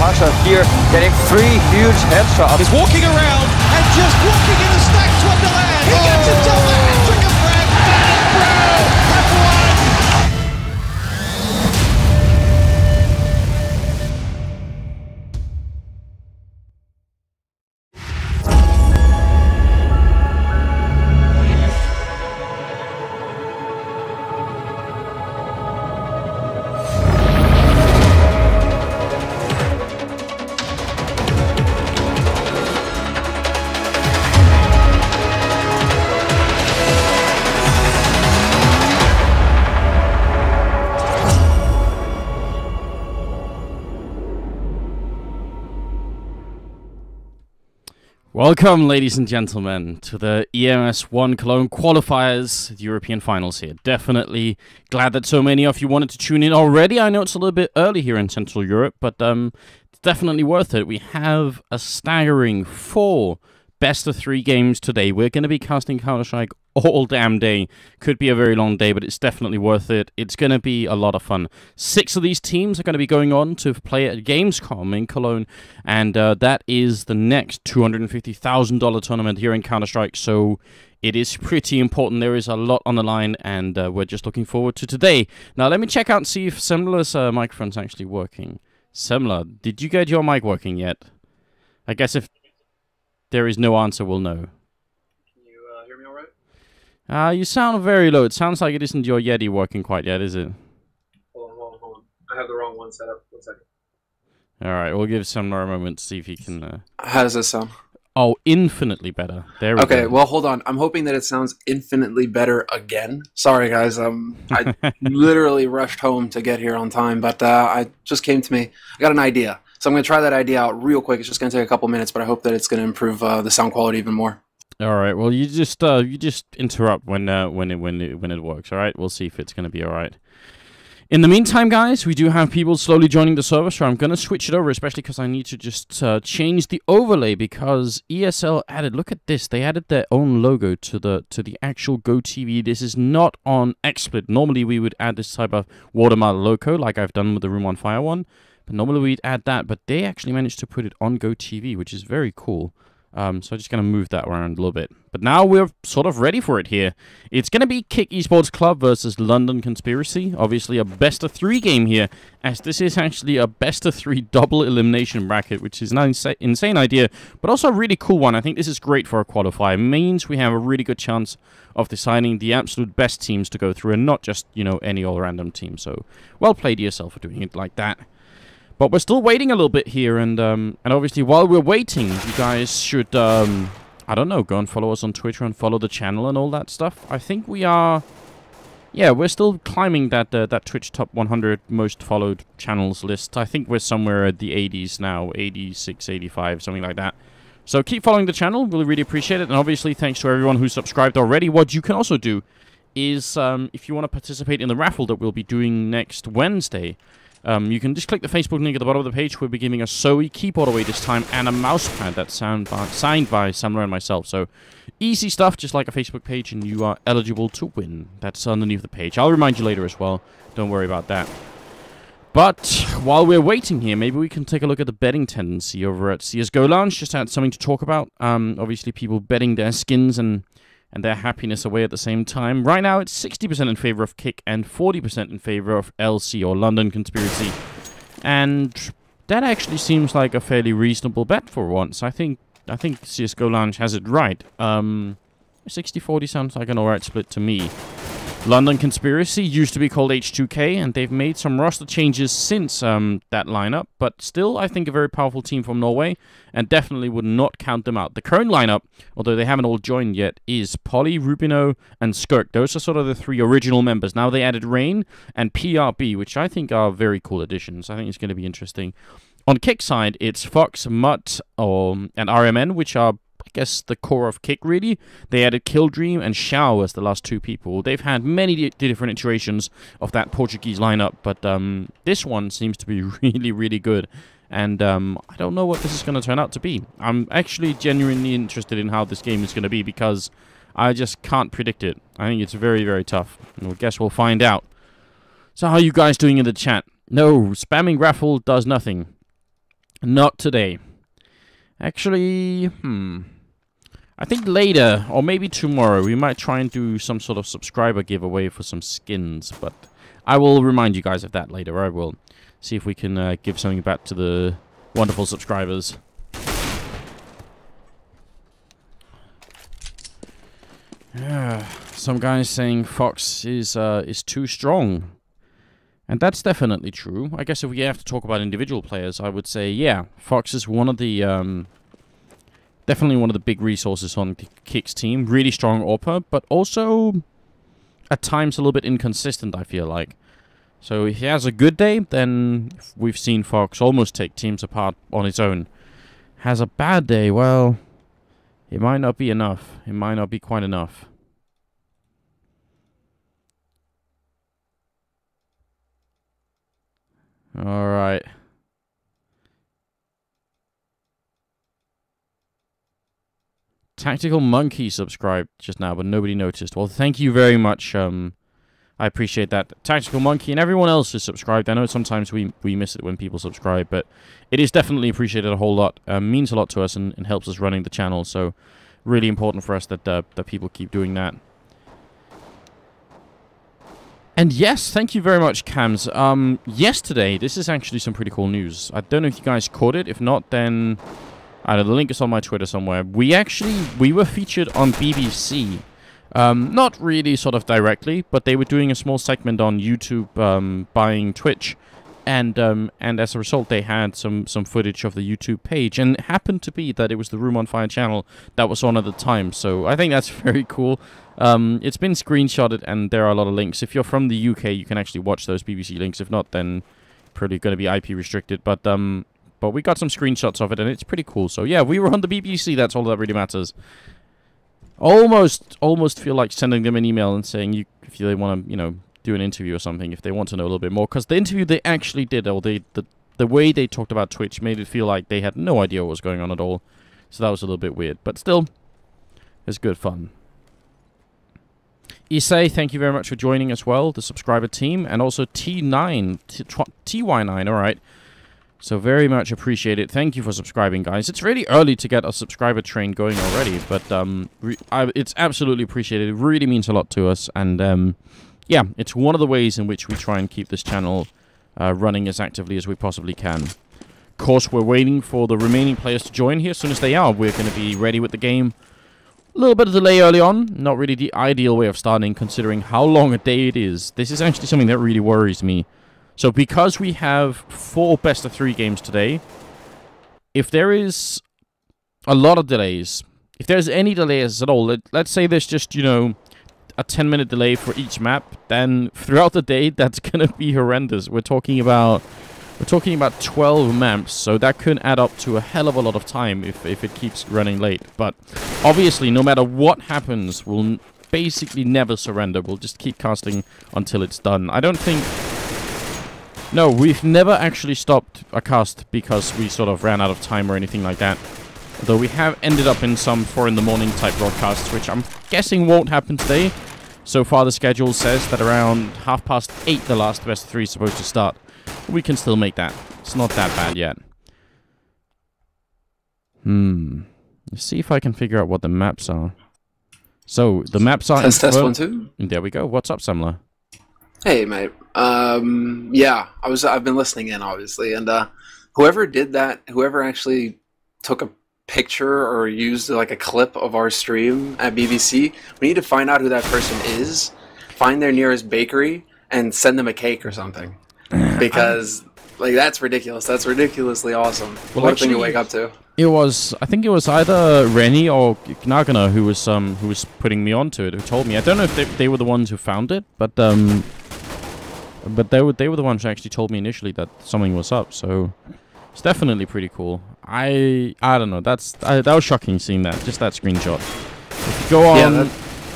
Pasha here getting 3 huge headshots. He's walking around and just walking in the stacks Wonderland. He gets himself a hat-trick of frag. Bro have won. Welcome, ladies and gentlemen, to the ESL One Cologne qualifiers, the European finals here. Definitely glad that so many of you wanted to tune in already. I know it's a little bit early here in Central Europe, but it's definitely worth it. We have a staggering 4 best-of-3 games today. We're going to be casting Counter-Strike all damn day. Could be a very long day, but it's definitely worth it. It's going to be a lot of fun. 6 of these teams are going to be going on to play at Gamescom in Cologne, and that is the next $250,000 tournament here in Counter-Strike, so it is pretty important. There is a lot on the line, and we're just looking forward to today. Now, let me check out and see if Semler's microphone's actually working. Semler, did you get your mic working yet? I guess if there is no answer, we'll know. Can you hear me all right? You sound very low. It sounds like it isn't your Yeti working quite yet, is it? Hold on. I have the wrong one set up. 1 second. Alright, we'll give Semler a moment to see if he can... How does this sound? Oh, infinitely better. There we go. Okay, well, hold on. I'm hoping that it sounds infinitely better again. Sorry, guys. I literally rushed home to get here on time, but I just came to me. I got an idea. So I'm going to try that idea out real quick. It's just going to take a couple minutes, but I hope that it's going to improve the sound quality even more. All right. Well, you just interrupt when it works. All right. We'll see if it's going to be all right. In the meantime, guys, we do have people slowly joining the server, so I'm going to switch it over, especially because I need to just change the overlay because ESL added. Look at this. They added their own logo to the actual GoTV. This is not on XSplit. Normally, we would add this type of watermark logo, like I've done with the Room on Fire one. But normally we'd add that, but they actually managed to put it on GoTV, which is very cool. So I'm just going to move that around a little bit. But now we're sort of ready for it here. It's going to be k1ck Esports Club versus London Conspiracy. Obviously a best-of-3 game here, as this is actually a best-of-3 double elimination bracket, which is an insane idea, but also a really cool one. I think this is great for a qualifier. It means we have a really good chance of deciding the absolute best teams to go through, and not just, you know, any all random team. So, well played ESL for doing it like that. But we're still waiting a little bit here, and obviously while we're waiting, you guys should, I don't know, go and follow us on Twitter and follow the channel and all that stuff. I think we are, yeah, we're still climbing that Twitch top 100 most followed channels list. I think we're somewhere at the 80s now, 86, 85, something like that. So keep following the channel, we'll really appreciate it, and obviously thanks to everyone who's subscribed already. What you can also do is, if you want to participate in the raffle that we'll be doing next Wednesday, you can just click the Facebook link at the bottom of the page. We'll be giving a Zoe keyboard away this time and a mousepad that's signed by Samler and myself. So easy stuff, just like a Facebook page, and you are eligible to win. That's underneath the page. I'll remind you later as well. Don't worry about that. But while we're waiting here, maybe we can take a look at the betting tendency over at CSGO Lounge. Just had something to talk about. Obviously, people betting their skins and their happiness away at the same time. Right now, it's 60% in favor of k1ck and 40% in favor of LC, or London Conspiracy. And that actually seems like a fairly reasonable bet for once. I think CSGO Lounge has it right. 60-40 sounds like an alright split to me. London Conspiracy used to be called H2K, and they've made some roster changes since that lineup, but still, I think a very powerful team from Norway, and definitely would not count them out. The current lineup, although they haven't all joined yet, is Polly, Rubino, and k1ck. Those are sort of the 3 original members. Now they added Rain and PRB, which I think are very cool additions. I think it's going to be interesting. On k1ck side, it's Fox, Mutt, and RMN, which are, I guess, the core of k1ck, really. They added Killdream and Xiao as the last 2 people. They've had many different iterations of that Portuguese lineup, but this one seems to be really, really good. And I don't know what this is going to turn out to be. I'm actually genuinely interested in how this game is going to be, because I just can't predict it. I think it's very, very tough. And I guess we'll find out. So how are you guys doing in the chat? No, spamming raffle does nothing. Not today. Actually, I think later, or maybe tomorrow, we might try and do some sort of subscriber giveaway for some skins, but I will remind you guys of that later. I will see if we can give something back to the wonderful subscribers. Some guys saying Fox is too strong. And that's definitely true. I guess if we have to talk about individual players, I would say, yeah, Fox is one of the, definitely one of the big resources on k1ck's team. Really strong AWPer, but also at times a little bit inconsistent, I feel like. So if he has a good day, then we've seen Fox almost take teams apart on his own. Has a bad day, well, it might not be enough. It might not be quite enough. Alright. Tactical Monkey subscribed just now, but nobody noticed. Well, thank you very much. I appreciate that. Tactical Monkey and everyone else who's subscribed. I know sometimes we miss it when people subscribe, but it is definitely appreciated a whole lot. Means a lot to us and helps us running the channel, so really important for us that that people keep doing that. And yes, thank you very much, Cams. Yesterday, this is actually some pretty cool news. I don't know if you guys caught it. If not, then I don't know, the link is on my Twitter somewhere. We were featured on BBC. Not really sort of directly, but they were doing a small segment on YouTube buying Twitch. And as a result, they had some footage of the YouTube page. And it happened to be that it was the Room on Fire channel that was on at the time. So I think that's very cool. It's been screenshotted, and there are a lot of links. If you're from the UK, you can actually watch those BBC links. If not, then probably going to be IP restricted. But we got some screenshots of it, and it's pretty cool. So yeah, we were on the BBC. That's all that really matters. Almost feel like sending them an email and saying if they want to, you know, do an interview or something if they want to know a little bit more. Because the interview they actually did, or the way they talked about Twitch made it feel like they had no idea what was going on at all. So that was a little bit weird. But still, it's good fun. Issei, thank you very much for joining as well, the subscriber team, and also T9, TY9, alright. So very much appreciate it. Thank you for subscribing, guys. It's really early to get a subscriber train going already, but it's absolutely appreciated. It really means a lot to us, and yeah, it's one of the ways in which we try and keep this channel running as actively as we possibly can. Of course, we're waiting for the remaining players to join here. As soon as they are, we're going to be ready with the game. A little bit of delay early on. Not really the ideal way of starting, considering how long a day it is. This is actually something that really worries me. So because we have 4 best-of-3 games today, if there is a lot of delays, if there's any delays at all, let's say there's just, you know, a 10-minute delay for each map, then throughout the day, that's going to be horrendous. We're talking about 12 maps, so that could add up to a hell of a lot of time if it keeps running late. But obviously, no matter what happens, we'll basically never surrender. We'll just keep casting until it's done. I don't think... No, we've never actually stopped a cast because we sort of ran out of time or anything like that. Although we have ended up in some 4 in the morning type broadcasts, which I'm guessing won't happen today. So far, the schedule says that around 8:30 the last best 3 is supposed to start. We can still make that. It's not that bad yet. Let's see if I can figure out what the maps are. So, the maps are... Test 1, 2. There we go. What's up, Samla? Hey, mate. Yeah, I've been listening in, obviously, and whoever did that, whoever actually took a picture or used like a clip of our stream at BBC, we need to find out who that person is, find their nearest bakery, and send them a cake or something. Because, like, that's ridiculous. That's ridiculously awesome. Well, what a thing to wake up to. I think it was either Rennie or Nagana who was putting me onto it, who told me. I don't know if they were the ones who found it, but they were the ones who actually told me initially that something was up. So it's definitely pretty cool. I don't know. That was shocking seeing that. Just that screenshot. If you go on,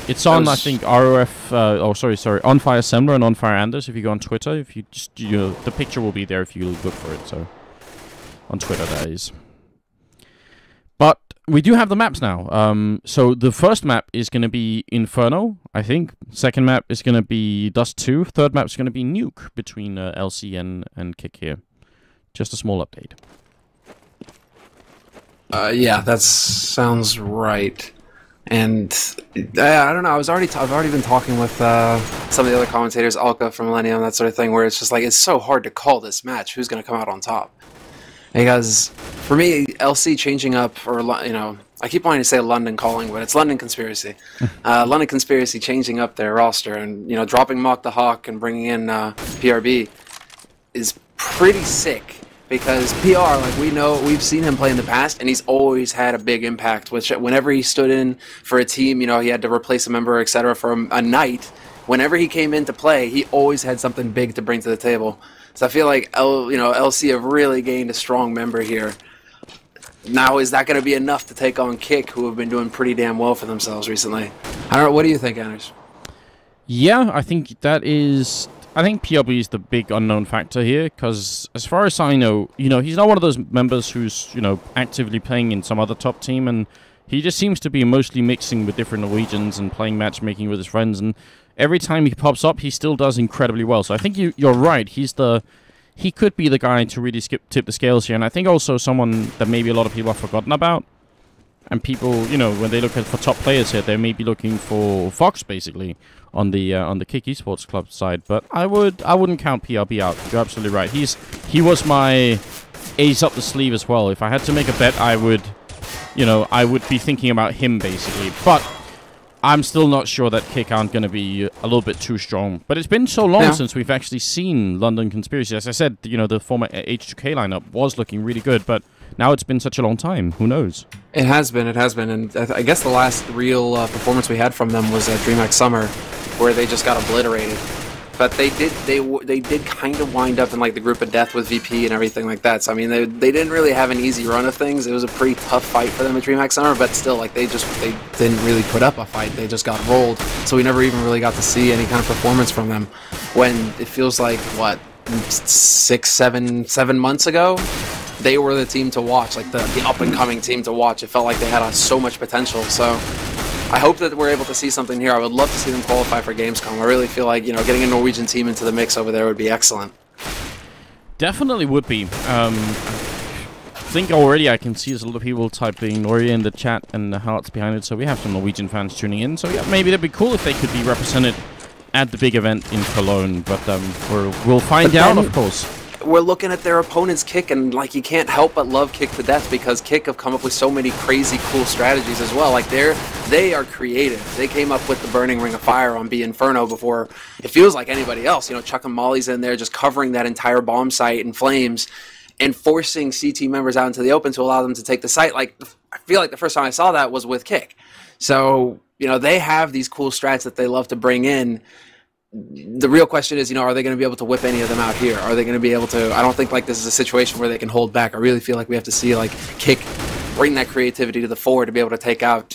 it's on I think ROF. Sorry, On Fire Assembler and On Fire Anders. If you go on Twitter, if you just the picture will be there if you look for it. So on Twitter, that is. But we do have the maps now. So the first map is going to be Inferno, I think. Second map is going to be Dust 2. Third map is going to be Nuke between LC and k1ck here. Just a small update. Yeah, that sounds right. And I don't know. I've already been talking with some of the other commentators, Alka from Millennium, that sort of thing, where it's just like it's so hard to call this match. Who's going to come out on top? Because for me, LC changing up, or I keep wanting to say London Calling, but it's London Conspiracy. London Conspiracy changing up their roster and dropping Mock the Hawk and bringing in PRB is pretty sick. Because PR, like we've seen him play in the past, and he's always had a big impact. Which whenever he stood in for a team, he had to replace a member, etc. for a night. Whenever he came in to play, he always had something big to bring to the table. So I feel like LC have really gained a strong member here. Now, is that going to be enough to take on k1ck, who have been doing pretty damn well for themselves recently? I don't know. What do you think, Anders? Yeah, I think that is. I think PRB is the big unknown factor here, because as far as I know, he's not one of those members who's, actively playing in some other top team, and he just seems to be mostly mixing with different Norwegians and playing matchmaking with his friends, and every time he pops up, he still does incredibly well. So I think you're right. He could be the guy to really tip the scales here, and I think also someone that maybe a lot of people have forgotten about. And people, when they look for top players here, they may be looking for Fox, basically, on the k1ck Esports Club side. But I wouldn't count PRB out. You're absolutely right. He was my ace up the sleeve as well. If I had to make a bet, I would be thinking about him, basically. But I'm still not sure that k1ck aren't going to be a little bit too strong. But it's been so long since we've actually seen London Conspiracy. As I said, the former H2K lineup was looking really good, but now it's been such a long time. Who knows? It has been, and I guess the last real performance we had from them was at DreamHack Summer, where they just got obliterated. But they did kind of wind up in like the group of death with VP and everything like that. So I mean, they didn't really have an easy run of things. It was a pretty tough fight for them at DreamHack Summer, but still, like they didn't really put up a fight. They just got rolled. So we never even really got to see any kind of performance from them. When it feels like what 7 months ago. They were the team to watch, like the up-and-coming team to watch. It felt like they had so much potential. So I hope that we're able to see something here. I would love to see them qualify for Gamescom. I really feel like, getting a Norwegian team into the mix over there would be excellent. Definitely would be. I think already I can see there's a lot of people typing Norway in the chat and the hearts behind it, so we have some Norwegian fans tuning in. So yeah, maybe that'd be cool if they could be represented at the big event in Cologne, but we'll find out, of course. We're looking at their opponent's k1ck, and like you can't help but love k1ck to death, because k1ck have come up with so many crazy cool strategies as well. Like they are creative. They came up with the Burning Ring of Fire on B Inferno before it feels like anybody else. Chucking mollies in there, just covering that entire bomb site in flames, and forcing CT members out into the open to allow them to take the site. Like I feel like the first time I saw that was with k1ck. So they have these cool strats that they love to bring in. The real question is, are they going to be able to whip any of them out here? Are they going to be able to? I don't think like this is a situation where they can hold back. I really feel like we have to see like k1ck bring that creativity to the fore to be able to take out,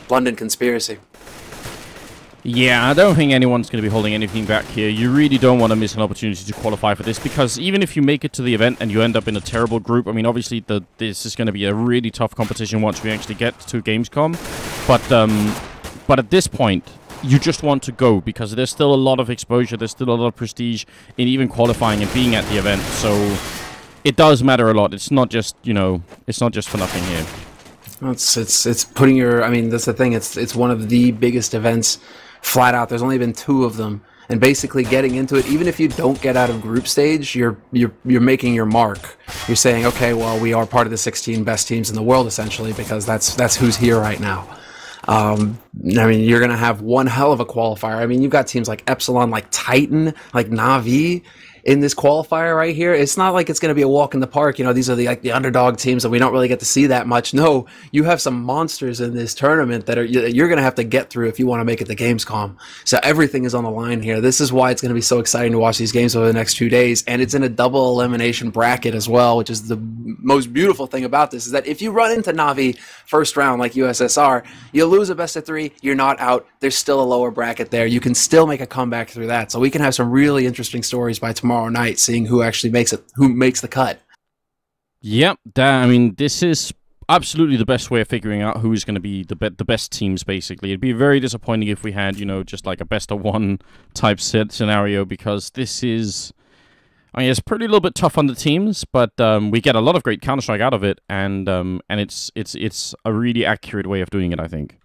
London Conspiracy. Yeah, I don't think anyone's going to be holding anything back here. You really don't want to miss an opportunity to qualify for this, because even if you make it to the event and you end up in a terrible group, I mean, obviously this is going to be a really tough competition once we actually get to Gamescom. But at this point, you just want to go, because there's still a lot of exposure, there's still a lot of prestige in even qualifying and being at the event. So it does matter a lot. It's not just, it's not just for nothing here. It's putting your, I mean, that's the thing. It's one of the biggest events flat out. There's only been 2 of them, and basically getting into it, even if you don't get out of group stage, you're making your mark. You're saying, okay, well, we are part of the 16 best teams in the world, essentially, because that's who's here right now. I mean, you're going to have one hell of a qualifier. I mean, you've got teams like Epsilon, like Titan, like Na'Vi in this qualifier right here. It's not like it's going to be a walk in the park. These are the underdog teams that we don't really get to see that much. No, you have some monsters in this tournament that you're going to have to get through if you want to make it to Gamescom. So everything is on the line here. This is why it's going to be so exciting to watch these games over the next 2 days. And it's in a double elimination bracket as well, which is the most beautiful thing about this, is that if you run into Na'Vi first round like USSR, you lose a best of 3, you're not out. There's still a lower bracket there. You can still make a comeback through that. So we can have some really interesting stories by tomorrow night, seeing who actually makes the cut. Yep, I mean, this is absolutely the best way of figuring out who's going to be the best teams, basically. It'd be very disappointing if we had, just like a best of 1 type set scenario, because this is, I mean, it's pretty a little bit tough on the teams, but we get a lot of great Counter-Strike out of it, and it's a really accurate way of doing it, I think.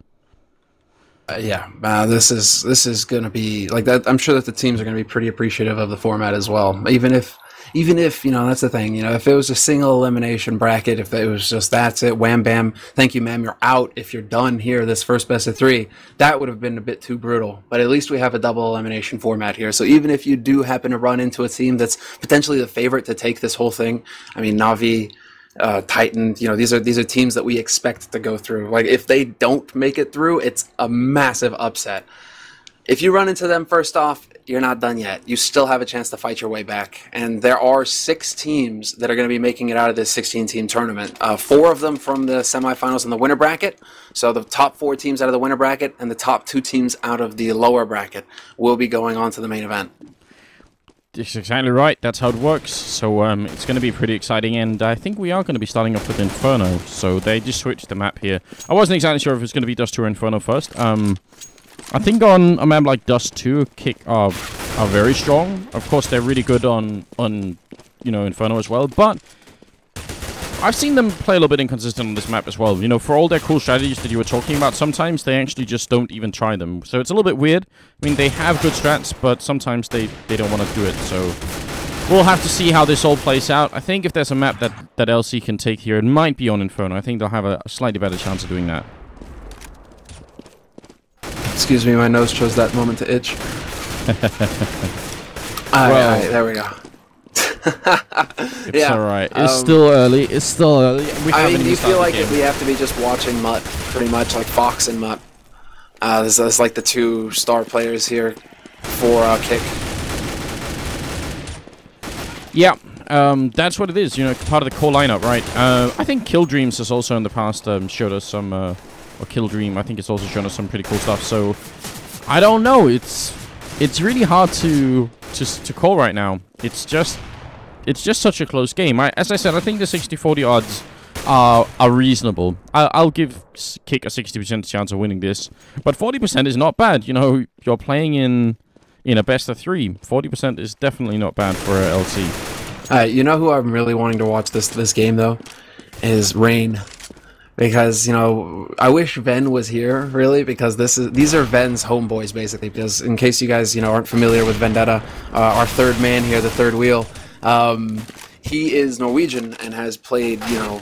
Yeah, this is going to be like that. I'm sure that the teams are going to be pretty appreciative of the format as well. Even if that's the thing. If it was a single elimination bracket, if it was just that's it, wham bam, thank you, ma'am, you're out. If you're done here, this first best of 3, that would have been a bit too brutal. But at least we have a double elimination format here. So even if you do happen to run into a team that's potentially the favorite to take this whole thing, I mean, Na'Vi, Titan, these are teams that we expect to go through. Like, if they don't make it through, it's a massive upset. If you run into them first off, you're not done yet. You still have a chance to fight your way back. And there are 6 teams that are going to be making it out of this 16-team tournament. 4 of them from the semifinals in the winner bracket. So the top 4 teams out of the winner bracket and the top 2 teams out of the lower bracket will be going on to the main event. That's exactly right. That's how it works. So it's going to be pretty exciting, and I think we are going to be starting off with Inferno. So they just switched the map here. I wasn't exactly sure if it's going to be Dust 2 or Inferno first. I think on a map like Dust 2, k1ck are very strong. Of course, they're really good on Inferno as well, but I've seen them play a little bit inconsistent on this map as well. For all their cool strategies that you were talking about, sometimes they actually just don't even try them. So it's a little bit weird. I mean, they have good strats, but sometimes they don't want to do it. So we'll have to see how this all plays out. I think if there's a map that LC can take here, it might be on Inferno. I think they'll have a slightly better chance of doing that. Excuse me, my nose chose that moment to itch. Alright, there we go. It's alright. It's still early. It's still early. You feel like we have to be just watching Mutt, pretty much, like Fox and Mutt. There's like the 2 star players here for k1ck. Yeah, that's what it is. Part of the core lineup, right? I think Kill Dreams has also in the past showed us some, or Kill Dream. I think it's also shown us some pretty cool stuff. So I don't know. It's really hard to call right now. It's just such a close game. As I said, I think the 60-40 odds are reasonable. I'll give k1ck a 60% chance of winning this, but 40% is not bad. You're playing in a best of 3. 40% is definitely not bad for a LC. You know who I'm really wanting to watch this game though is Rain. Because, I wish Ven was here, really, because these are Ven's homeboys, basically. Because in case you guys, aren't familiar with Vendetta, our third man here, the third wheel, he is Norwegian and has played,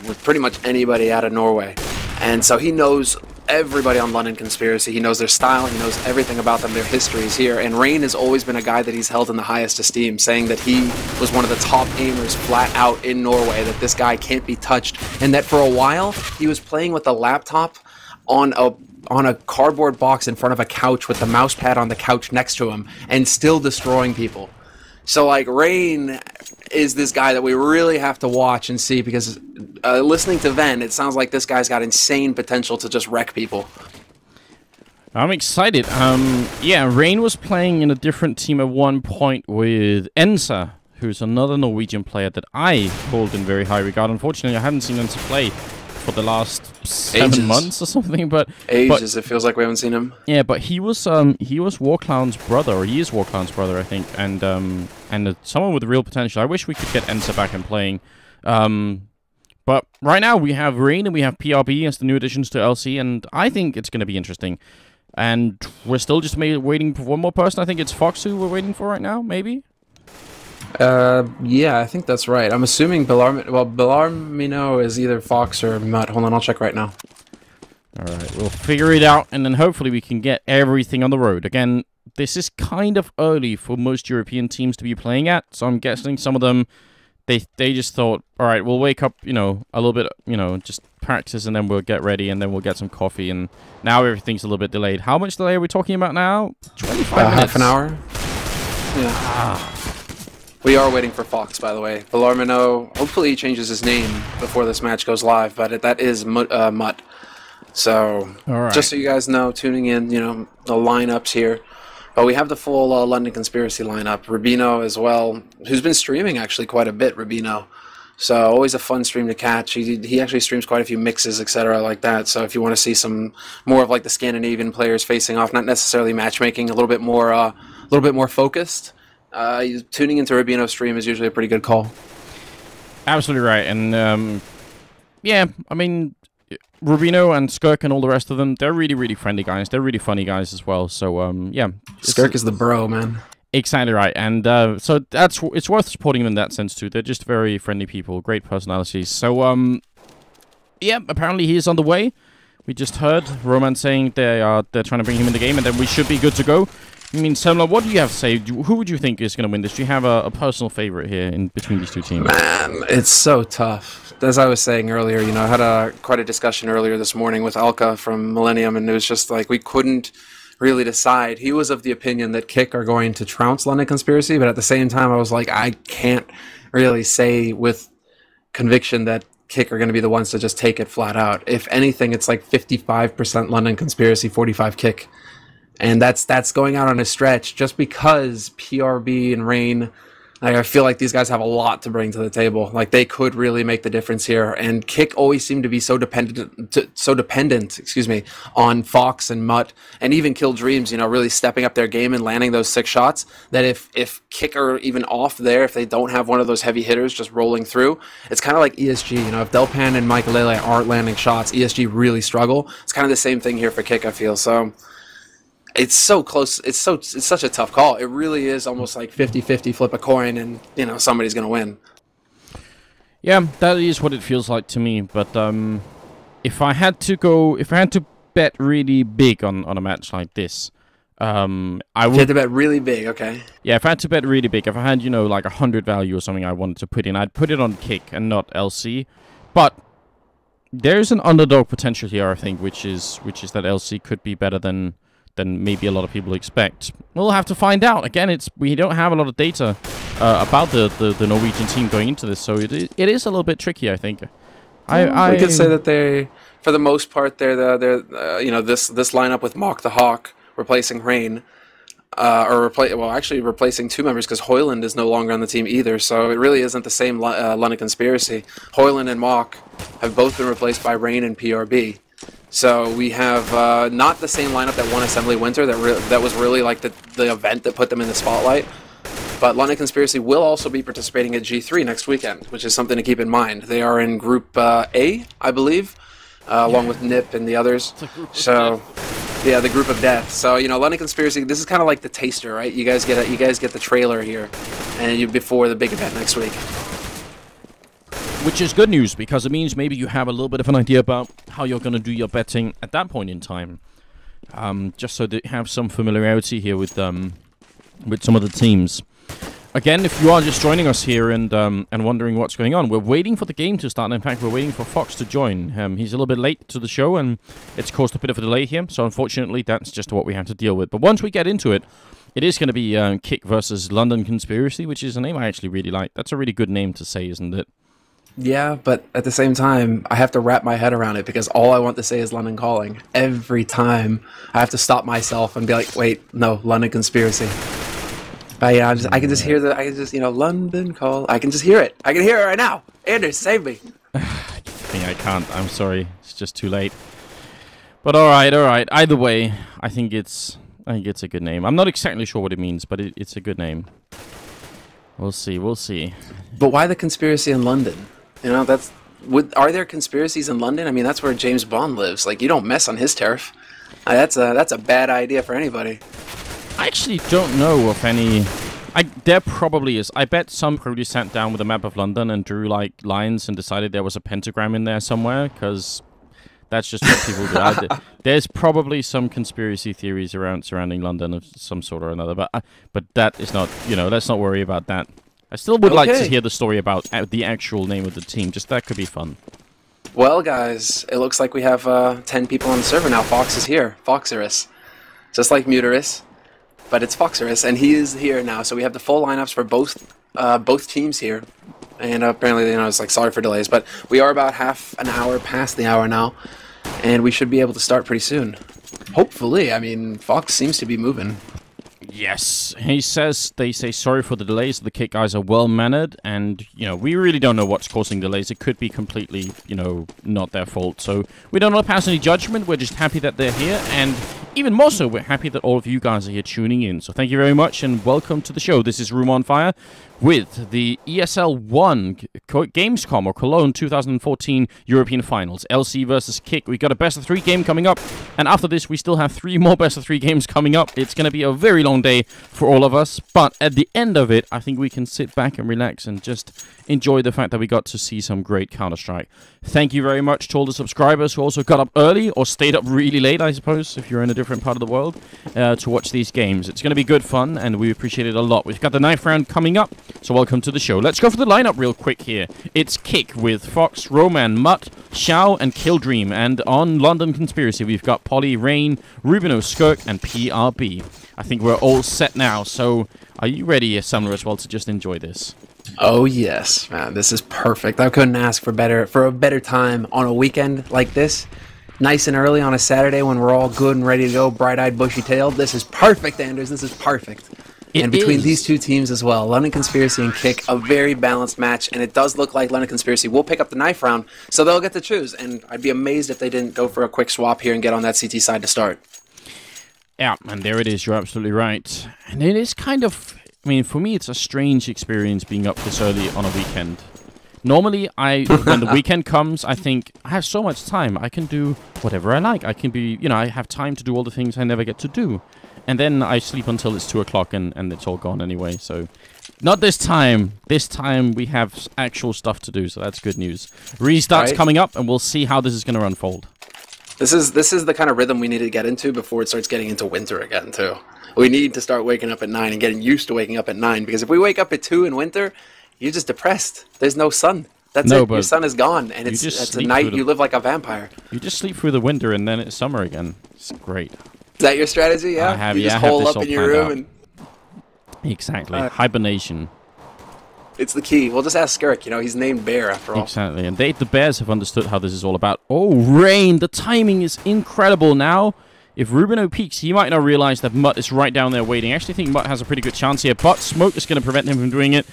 with pretty much anybody out of Norway. And so he knows everybody on London Conspiracy. He knows their style. He knows everything about them, their histories here. And Rain has always been a guy that he's held in the highest esteem, saying that he was one of the top aimers flat out in Norway, that this guy can't be touched, and that for a while he was playing with a laptop on a cardboard box in front of a couch with the mouse pad on the couch next to him and still destroying people. So, like, Rain is this guy that we really have to watch and see, because listening to Ven, it sounds like this guy's got insane potential to just wreck people. I'm excited. Yeah, Rain was playing in a different team at one point with Ensa, who's another Norwegian player that I hold in very high regard. Unfortunately, I haven't seen Ensa play for the last 7 months or something, but it feels like we haven't seen him. Yeah, but he was Warclown's brother, or he is Warclown's brother, I think, and someone with real potential. I wish we could get Ensa back and playing. But right now we have Rain and we have PRB as the new additions to LC, and I think it's going to be interesting. And we're still just waiting for one more person. I think it's Fox who we're waiting for right now, maybe. Yeah, I think that's right. I'm assuming Bellarmino is either Fox or Mutt. Hold on, I'll check right now. Alright, we'll figure it out, and then hopefully we can get everything on the road. Again, this is kind of early for most European teams to be playing at, so I'm guessing some of them, they just thought, alright, we'll wake up, a little bit, just practice, and then we'll get ready, and then we'll get some coffee, and now everything's a little bit delayed. How much delay are we talking about now? 25 minutes. Half an hour? Yeah. We are waiting for Fox, by the way. Bellarmino, hopefully he changes his name before this match goes live, but that is Mutt. So, just so you guys know, tuning in, the lineups here. But we have the full London Conspiracy lineup. Rubino as well, who's been streaming actually quite a bit, Rubino. So, always a fun stream to catch. He actually streams quite a few mixes, etc. like that. So, if you want to see some more of like the Scandinavian players facing off, not necessarily matchmaking, a little bit more focused, Tuning into Rubino's stream is usually a pretty good call. Absolutely right, and yeah, I mean, Rubino and k1ck and all the rest of them, they're really, really friendly guys. They're really funny guys as well. So yeah, k1ck is the bro, man. Exactly right, and so it's worth supporting them in that sense too. They're just very friendly people, great personalities. So yeah, apparently he is on the way. We just heard Roman saying they're trying to bring him in the game, and then we should be good to go. I mean, Semler, what do you have to say? Who would you think is going to win this? Do you have a personal favorite here in between these two teams? Man, it's so tough. As I was saying earlier, you know, I had quite a discussion earlier this morning with Alka from Millennium, and it was just like we couldn't really decide. He was of the opinion that k1ck are going to trounce London Conspiracy, but at the same time, I was like, I can't really say with conviction that k1ck are going to be the ones to just take it flat out. If anything, it's like 55% London Conspiracy, 45 k1ck. And that's going out on a stretch just because PRB and Rain, like, I feel like these guys have a lot to bring to the table. Like, they could really make the difference here. And k1ck always seemed to be so dependent, excuse me, on Fox and Mutt and even Kill Dreams, you know, really stepping up their game and landing those 6 shots. That if k1ck are even off there, if they don't have one of those heavy hitters just rolling through, it's kind of like ESG. You know, if Delpan and Michaelele aren't landing shots, ESG really struggle. It's kind of the same thing here for k1ck, I feel. So it's so close. It's such a tough call. It really is almost like 50-50 flip a coin and, you know, somebody's going to win. Yeah, that is what it feels like to me. But if I had to bet really big on a match like this, I would... You had to bet really big, okay. Yeah, if I had to bet really big, if I had, you know, like 100 value or something I wanted to put in, I'd put it on k1ck and not LC. But there's an underdog potential here, I think, which is that LC could be better than maybe a lot of people expect. We'll have to find out. Again, we don't have a lot of data about the Norwegian team going into this, so it is a little bit tricky, I think. We could say that they, for the most part, they're you know, this lineup with k1ck the Hawk replacing Rain, actually replacing 2 members because Hoyland is no longer on the team either. So it really isn't the same London Conspiracy. Hoyland and k1ck have both been replaced by Rain and PRB. So we have not the same lineup that won Assembly Winter, that was really like the event that put them in the spotlight. But London Conspiracy will also be participating at G3 next weekend, which is something to keep in mind. They are in Group A, I believe, along with NIP and the others. So, yeah, the Group of Death. So, you know, London Conspiracy, this is kind of like the taster, right? You guys get the trailer here, and before the big event next week. Which is good news, because it means maybe you have a little bit of an idea about how you're going to do your betting at that point in time. Just so that you have some familiarity here with some of the teams. Again, if you are just joining us here and wondering what's going on, we're waiting for the game to start. In fact, we're waiting for Fox to join. He's a little bit late to the show, and it's caused a bit of a delay here. So unfortunately, that's just what we have to deal with. But once we get into it, it is going to be k1ck versus London Conspiracy, which is a name I actually really like. That's a really good name to say, isn't it? Yeah, but at the same time, I have to wrap my head around it because all I want to say is London Calling. Every time I have to stop myself and be like, wait, no, London Conspiracy. But yeah, I can just hear you know, London Call. I can just hear it. I can hear it right now. Anders, save me. Yeah, I can't. I'm sorry. It's just too late. But all right. Either way, I think it's a good name. I'm not exactly sure what it means, but it's a good name. We'll see. But why the conspiracy in London? You know, are there conspiracies in London? I mean, that's where James Bond lives. Like, you don't mess on his turf. That's a bad idea for anybody. I actually don't know of any. There probably is. I bet some probably sat down with a map of London and drew like lines and decided there was a pentagram in there somewhere, because that's just what people do. There's probably some conspiracy theories surrounding London of some sort or another, but that is not. You know, let's not worry about that. I still would like to hear the story about the actual name of the team. Just that could be fun. Well, guys, it looks like we have 10 people on the server now. Fox is here. Foxerus. Just like Muterus, but it's Foxerus, and he is here now. So we have the full lineups for both teams here. And apparently, you know, it's like, sorry for delays, but we are about half an hour past the hour now, and we should be able to start pretty soon. Hopefully. I mean, Fox seems to be moving. Yes, they say sorry for the delays. The k1ck guys are well-mannered, and, you know, we really don't know what's causing delays. It could be completely, you know, not their fault. So we don't want to pass any judgment. We're just happy that they're here, and even more so, we're happy that all of you guys are here tuning in. So thank you very much and welcome to the show. This is Room on Fire with the ESL One Gamescom or Cologne 2014 European Finals. LC versus k1ck. We've got a best of 3 game coming up, and after this we still have 3 more best of 3 games coming up. It's going to be a very long day for all of us, but at the end of it, I think we can sit back and relax and just enjoy the fact that we got to see some great Counter-Strike. Thank you very much to all the subscribers who also got up early or stayed up really late, I suppose, if you're in a different part of the world, to watch these games. It's going to be good fun, and we appreciate it a lot. We've got the 9th round coming up, so welcome to the show. Let's go for the lineup real quick here. It's k1ck with Fox, Roman, Mutt, Xiao, and Killdream. And on London Conspiracy, we've got Polly, Rain, Rubino, k1ck, and PRB. I think we're all set now, so are you ready, Sumner, as well, to just enjoy this? Oh yes, man, this is perfect. I couldn't ask for a better time on a weekend like this. Nice and early on a Saturday when we're all good and ready to go, bright-eyed, bushy-tailed. This is perfect, Anders. This is perfect. And between these two teams as well, London Conspiracy and k1ck, a very balanced match, and it does look like London Conspiracy will pick up the 9th round, so they'll get to choose. And I'd be amazed if they didn't go for a quick swap here and get on that CT side to start. Yeah, and there it is. You're absolutely right. And it is kind of, I mean, for me, it's a strange experience being up this early on a weekend. Normally, when the weekend comes, I think, I have so much time. I can do whatever I like. I can be, you know, I have time to do all the things I never get to do. And then I sleep until it's 2 o'clock and it's all gone anyway. So, not this time. This time, we have actual stuff to do, so that's good news. Restart's coming up, and we'll see how this is going to unfold. This is the kind of rhythm we need to get into before it starts getting into winter again, too. We need to start waking up at 9 and getting used to waking up at 9, because if we wake up at 2 in winter, you're just depressed. There's no sun. That's it. Your sun is gone, and it's a night you live like a vampire. You just sleep through the winter, and then it's summer again. It's great. Is that your strategy? Yeah. I have. You Yeah, just I have hole this up all in your planned room out. and Exactly. Hibernation. it's the key. We'll just ask k1ck. You know, he's named Bear after all. Exactly. And the Bears have understood how this is all about. Oh, Rain! The timing is incredible now. If Rubino peeks, he might not realize that Mutt is right down there waiting. I actually think Mutt has a pretty good chance here, but smoke is going to prevent him from doing it.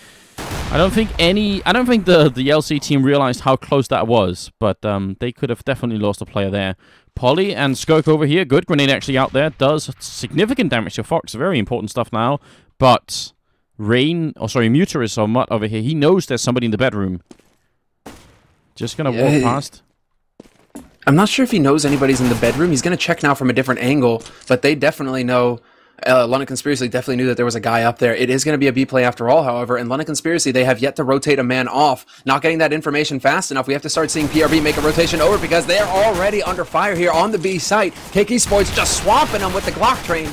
I don't think the LC team realized how close that was, but they could have definitely lost a player there. Polly and k1ck over here. Good grenade actually out there. Does significant damage to Fox. Very important stuff now. But Muterus or Mutt over here, he knows there's somebody in the bedroom. Just going to walk past. I'm not sure if he knows anybody's in the bedroom. He's going to check now from a different angle, but they definitely know. London Conspiracy definitely knew that there was a guy up there. It is going to be a B play after all, however, and London Conspiracy, they have yet to rotate a man off. Not getting that information fast enough. We have to start seeing PRB make a rotation over because they're already under fire here on the B site. k1ck Sports just swamping them with the Glock train.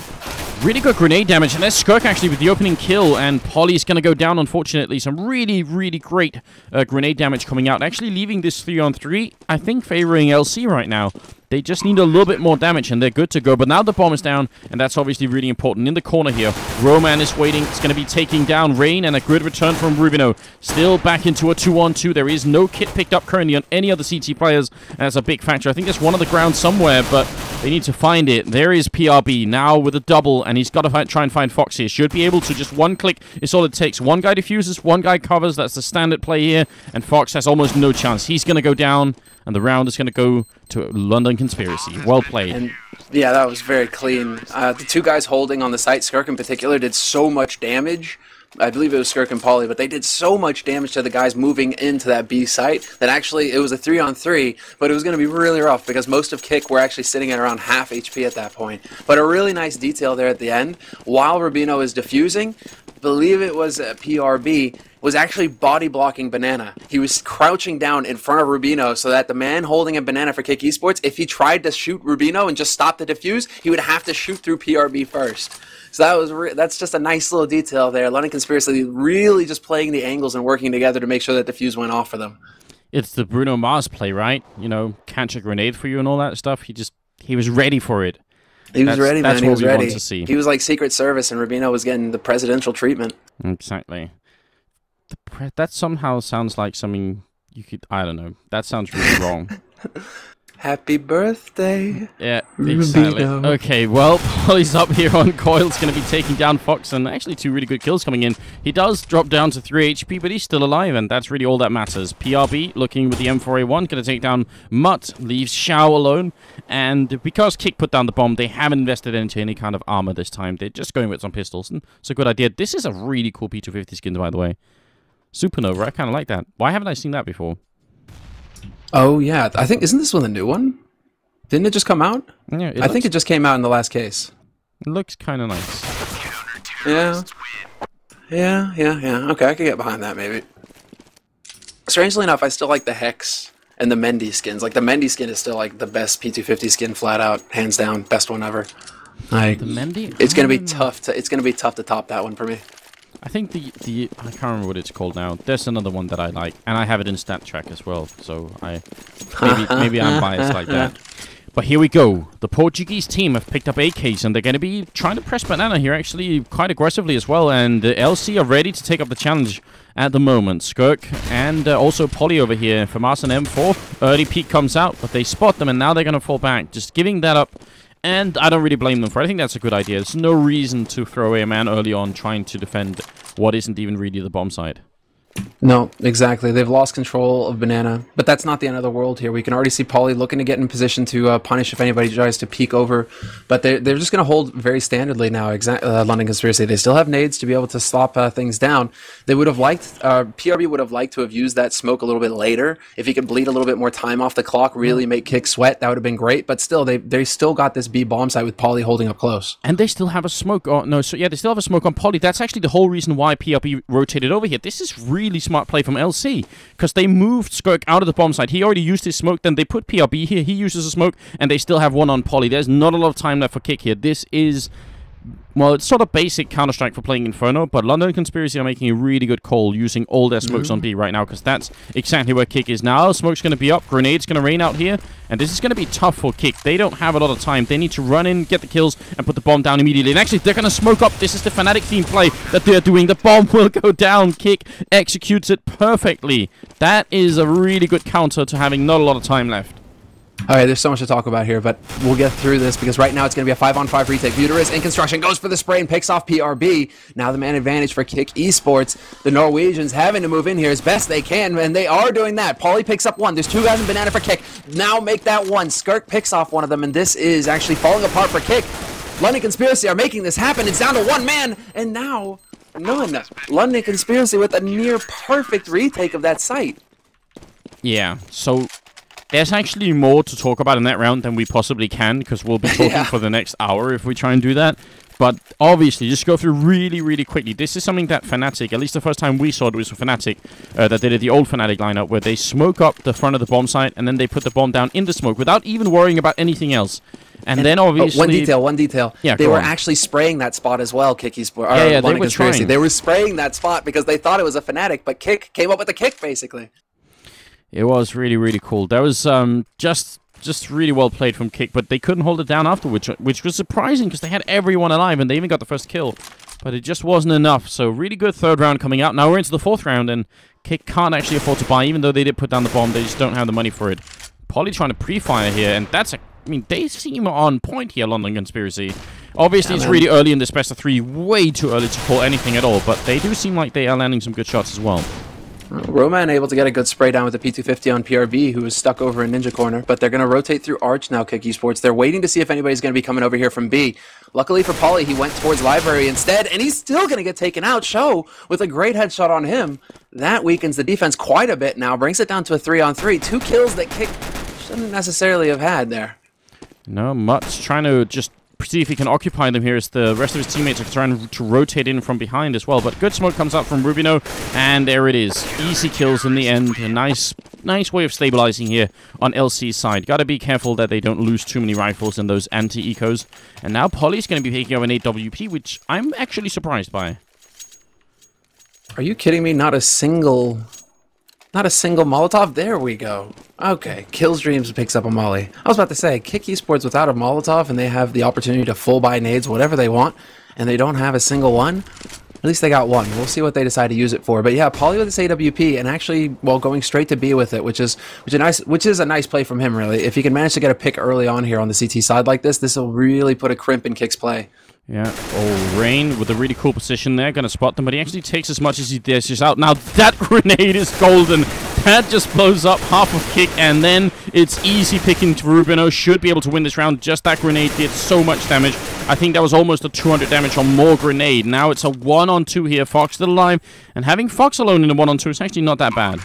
Really good grenade damage, and there's k1ck actually with the opening kill, and Polly's going to go down, unfortunately. Some really, really great grenade damage coming out. Actually leaving this 3-on-3, I think, favoring LC right now. They just need a little bit more damage, and they're good to go. But now the bomb is down, and that's obviously really important. In the corner here, Roman is waiting. It's going to be taking down Rain, and a good return from Rubino. Still back into a 2-on-2. There is no kit picked up currently on any other CT players. That's a big factor. I think there's one on the ground somewhere, but they need to find it. There is PRB now with a double, and he's got to try and find Fox here. Should be able to. Just one click is all it takes. One guy defuses, one guy covers. That's the standard play here, and Fox has almost no chance. He's going to go down, and the round is going to go to London Conspiracy. Well played. And yeah, that was very clean. The two guys holding on the site, k1ck in particular, did so much damage. I believe it was k1ck and Polly, but they did so much damage to the guys moving into that B site that actually it was a 3-on-3, but it was going to be really rough because most of k1ck were actually sitting at around half HP at that point. But a really nice detail there at the end. While Rubino is defusing, I believe it was PRB, was actually body blocking Banana. He was crouching down in front of Rubino so that the man holding a Banana for k1ck Esports, if he tried to shoot Rubino and just stop the defuse, he would have to shoot through PRB first. So that's just a nice little detail there. London Conspiracy really just playing the angles and working together to make sure that the fuse went off for them. It's the Bruno Mars play, right? You know, catch a grenade for you and all that stuff. He was ready for it. He was ready, man. He was ready. Want to see. He was like Secret Service, and Rubino was getting the presidential treatment. Exactly. That somehow sounds like something you could... I don't know. That sounds really wrong. Happy birthday. Yeah, exactly. Rubino. Okay, well, Polly's up here on Coil's going to be taking down Fox, and actually 2 really good kills coming in. He does drop down to 3 HP, but he's still alive, and that's really all that matters. PRB looking with the M4A1, going to take down Mutt, leaves Shao alone, and because k1ck put down the bomb, they haven't invested into any kind of armor this time. They're just going with some pistols, and it's a good idea. This is a really cool P250 skin, by the way. Supernova, I kind of like that. Why haven't I seen that before? Oh, yeah. I think, isn't this one the new one? Didn't it just come out? Yeah, I think it just came out in the last case. It looks kind of nice. Yeah. Yeah. Okay, I could get behind that, maybe. Strangely enough, I still like the Hex and the Mendy skins. Like, the Mendy skin is still, like, the best P250 skin, flat out. Hands down, best one ever. The Mendy? It's going to be tough to top that one for me. I think the I can't remember what it's called now. There's another one that I like, and I have it in stat track as well. So maybe I'm biased like that. But here we go. The Portuguese team have picked up AKs, and they're going to be trying to press banana here, actually quite aggressively as well. And the LC are ready to take up the challenge at the moment. k1ck and also Polly over here. FAMAS and M4. Early peek comes out, but they spot them, and now they're going to fall back. Just giving that up. And I don't really blame them for it. I think that's a good idea. There's no reason to throw away a man early on trying to defend what isn't even really the bomb side. No, exactly. They've lost control of Banana, but that's not the end of the world here. We can already see Polly looking to get in position to punish if anybody tries to peek over, but they're just going to hold very standardly now. London Conspiracy. They still have nades to be able to slop things down. They would have liked, PRB would have liked to have used that smoke a little bit later. If he could bleed a little bit more time off the clock, really make k1ck sweat, that would have been great. But still, they still got this B bomb site with Polly holding up close. And they still have a smoke. Oh no, so yeah, they still have a smoke on Polly. That's actually the whole reason why PRB rotated over here. This is really smart play from LC, because they moved k1ck out of the bomb site. He already used his smoke, then they put PRB here, he uses a smoke, and they still have one on Polly. There's not a lot of time left for k1ck here. This is, well, it's sort of basic Counter-Strike for playing Inferno, but London Conspiracy are making a really good call using all their smokes on B right now, because that's exactly where k1ck is now. Smoke's going to be up, Grenade's going to rain out here, and this is going to be tough for k1ck. They don't have a lot of time. They need to run in, get the kills, and put the bomb down immediately. And actually, they're going to smoke up. This is the Fnatic team play that they're doing. The bomb will go down. k1ck executes it perfectly. That is a really good counter to having not a lot of time left. All right, there's so much to talk about here, but we'll get through this because right now it's going to be a 5-on-5 retake. Buterus in construction goes for the spray and picks off PRB. Now the man advantage for k1ck Esports. The Norwegians having to move in here as best they can, and they are doing that. Polly picks up one. There's 2 guys in banana for k1ck. Now make that one. k1ck picks off one of them, and this is actually falling apart for k1ck. London Conspiracy are making this happen. It's down to 1 man, and now none. London Conspiracy with a near perfect retake of that site. Yeah, so there's actually more to talk about in that round than we possibly can, because we'll be talking for the next hour if we try and do that. But obviously, just go through really, really quickly. This is something that Fnatic, at least the first time we saw it was for Fnatic, that they did the old Fnatic lineup, where they smoke up the front of the bomb site, and then they put the bomb down in the smoke without even worrying about anything else. And then obviously... one detail. Yeah, they were actually spraying that spot as well, k1ck Esports. Yeah, they were trying. They were spraying that spot because they thought it was a Fnatic, but k1ck came up with a k1ck, basically. It was really, really cool. That was just really well played from k1ck, but they couldn't hold it down afterwards, which was surprising because they had everyone alive and they even got the first kill. But it just wasn't enough. So really good third round coming out. Now we're into the 4th round, and k1ck can't actually afford to buy, even though they did put down the bomb. They just don't have the money for it. Polly trying to pre-fire here, and that's a... I mean, they seem on point here, London Conspiracy. Obviously, it's really early in this best of 3. Way too early to call anything at all, but they do seem like they are landing some good shots as well. Roman able to get a good spray down with the P250 on PRB, who is stuck over in Ninja Corner, but they're going to rotate through Arch now, k1ck Esports. They're waiting to see if anybody's going to be coming over here from B. Luckily for Polly, he went towards Library instead, and he's still going to get taken out. Show with a great headshot on him. That weakens the defense quite a bit now, brings it down to a 3-on-3. 2 kills that k1ck shouldn't necessarily have had there. No, Mutt's trying to just see if he can occupy them here as the rest of his teammates are trying to rotate in from behind as well. But good smoke comes out from Rubino, and there it is. Easy kills in the end. A nice way of stabilizing here on LC's side. Got to be careful that they don't lose too many rifles in those anti-ecos. And now Polly's going to be taking over an 8WP, which I'm actually surprised by. Are you kidding me? Not a single Molotov? There we go. Okay, Kills Dreams picks up a molly. I was about to say, k1ck Esports without a Molotov, and they have the opportunity to full buy nades, whatever they want, and they don't have a single one. least they got one. We'll see what they decide to use it for. But yeah, Pauly with this AWP and actually, well, going straight to B with it, which is a nice play from him, really. If he can manage to get a pick early on here on the CT side like this will really put a crimp in k1ck's play. Yeah, Rain with a really cool position there, gonna spot them, but he actually takes as much as he dishes out. Now that grenade is golden. That just blows up half of k1ck, and then it's easy picking to Rubino. Should be able to win this round. Just that grenade did so much damage. I think that was almost a 200 damage on more grenade. Now it's a 1-on-2 here. Fox still alive, and having Fox alone in a 1-on-2 is actually not that bad.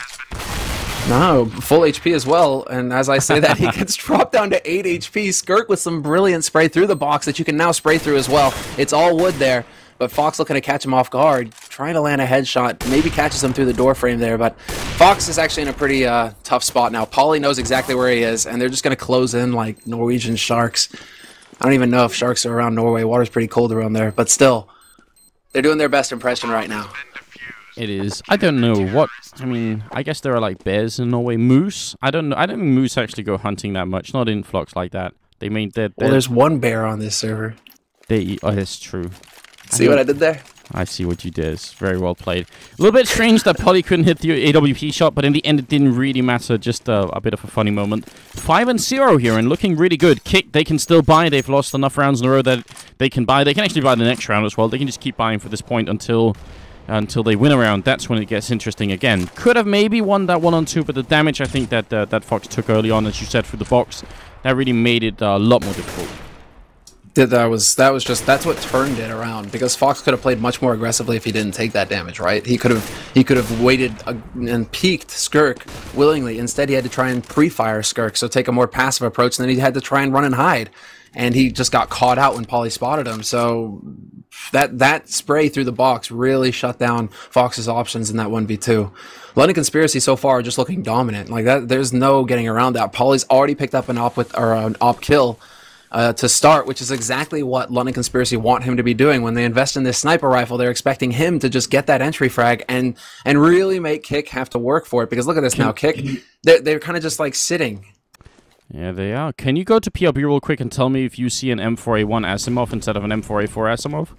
No, full HP as well, and as I say that, he gets dropped down to 8 HP. k1ck with some brilliant spray through the box that you can now spray through as well. It's all wood there, but Fox looking to catch him off guard, trying to land a headshot, maybe catches him through the door frame there, but Fox is actually in a pretty tough spot now. Pauly knows exactly where he is, and they're just going to close in like Norwegian sharks. I don't even know if sharks are around Norway. Water's pretty cold around there, but still, they're doing their best impression right now. It is. I don't know what. I mean, I guess there are like bears in Norway. Moose. I don't know. I don't think moose actually go hunting that much. Not in flocks like that. They mean that. Well, there's one bear on this server. They eat. Oh, that's true. See what I did there? I see what you did. It's very well played. A little bit strange that Pauly couldn't hit the AWP shot, but in the end it didn't really matter. Just a bit of a funny moment. 5-0 here and looking really good. k1ck, they can still buy. They've lost enough rounds in a row that they can buy. They can actually buy the next round as well. They can just keep buying for this point until they win a round. That's when it gets interesting again. Could have maybe won that 1-on-2, but the damage I think that Fox took early on, as you said, through the box, that really made it a lot more difficult. That's what turned it around, because Fox could have played much more aggressively if he didn't take that damage, right? He could have waited and peeked k1ck willingly. Instead, he had to try and pre-fire k1ck, so take a more passive approach, and then he had to try and run and hide. And he just got caught out when Pauly spotted him. So that spray through the box really shut down Fox's options in that 1v2. London Conspiracy so far are just looking dominant. Like that, there's no getting around that. Pauly's already picked up an op kill to start, which is exactly what London Conspiracy want him to be doing. When they invest in this sniper rifle, they're expecting him to just get that entry frag and really make k1ck have to work for it. Because look at this now, k1ck, they're kind of just like sitting. Yeah, they are. Can you go to PRB real quick and tell me if you see an M4A1 Asimov instead of an M4A4 Asimov?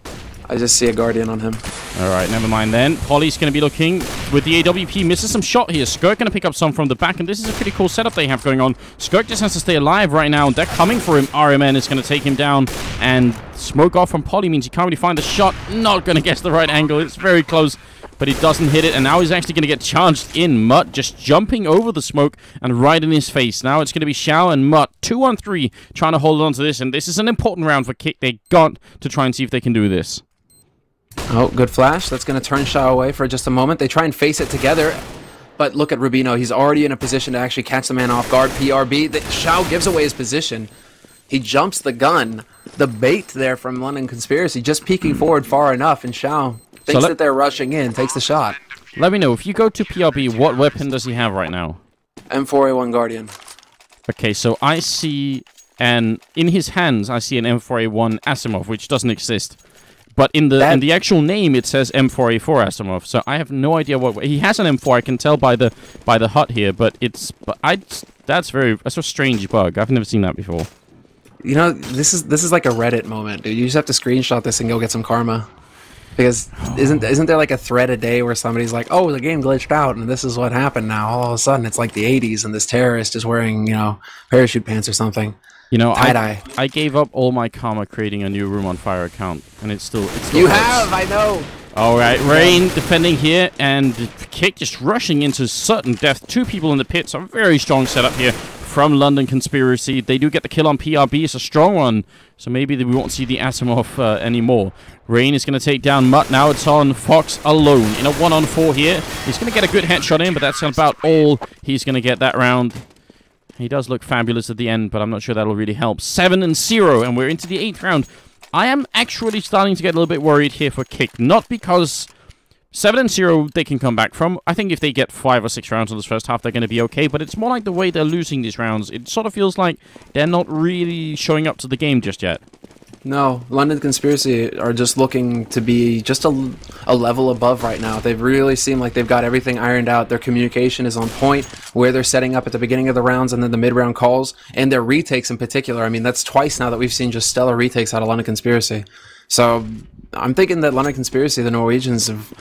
I just see a Guardian on him. Alright, never mind then. Pauly's going to be looking with the AWP. Misses some shot here. k1ck going to pick up some from the back, and this is a pretty cool setup they have going on. k1ck just has to stay alive right now. They're coming for him. RMN is going to take him down, and smoke off from Pauly means he can't really find the shot. Not going to guess the right angle. It's very close, but he doesn't hit it, and now he's actually going to get charged in. Mutt just jumping over the smoke and right in his face. Now it's going to be Xiao and Mutt, 2-on-3, trying to hold on to this, and this is an important round for k1ck. They got to try and see if they can do this. Oh, good flash. That's going to turn Xiao away for just a moment. They try and face it together, but look at Rubino. He's already in a position to actually catch the man off guard. PRB. Xiao gives away his position. He jumps the gun. The bait there from London Conspiracy, just peeking forward far enough, and Xiao thinks that they're rushing in, takes the shot. Let me know, if you go to PRB, what weapon does he have right now? M4A1 Guardian. Okay, so I see, and in his hands, I see an M4A1 Asimov, which doesn't exist. But in the actual name, it says M4A4 Asimov. So I have no idea what he has an M4. I can tell by the HUD here, but that's a strange bug. I've never seen that before. You know, this is like a Reddit moment, dude. You just have to screenshot this and go get some karma. Because isn't there like a thread a day where somebody's like, oh, the game glitched out and this is what happened now. All of a sudden, it's like the 80s and this terrorist is wearing, you know, parachute pants or something. You know, tie-dye. I gave up all my karma creating a new Room on Fire account, and it's still you works. Have, I know. All right, Rain defending here, and k1ck just rushing into certain death. 2 people in the pits. A very strong setup here from London Conspiracy. They do get the kill on PRB. It's a strong one, so maybe we won't see the Asimov anymore. Rain is going to take down Mutt. Now it's on Fox alone in a 1-on-4 here. He's going to get a good headshot in, but that's about all he's going to get that round. He does look fabulous at the end, but I'm not sure that'll really help. 7-0, and we're into the 8th round. I am actually starting to get a little bit worried here for k1ck. Not because 7-0 they can come back from. I think if they get 5 or 6 rounds in this first half, they're going to be okay. But it's more like the way they're losing these rounds. It sort of feels like they're not really showing up to the game just yet. No, London Conspiracy are just looking to be just a level above right now. They really seem like they've got everything ironed out. Their communication is on point, where they're setting up at the beginning of the rounds and then the mid-round calls, and their retakes in particular. I mean, that's twice now that we've seen just stellar retakes out of London Conspiracy. So I'm thinking that London Conspiracy, the Norwegians, have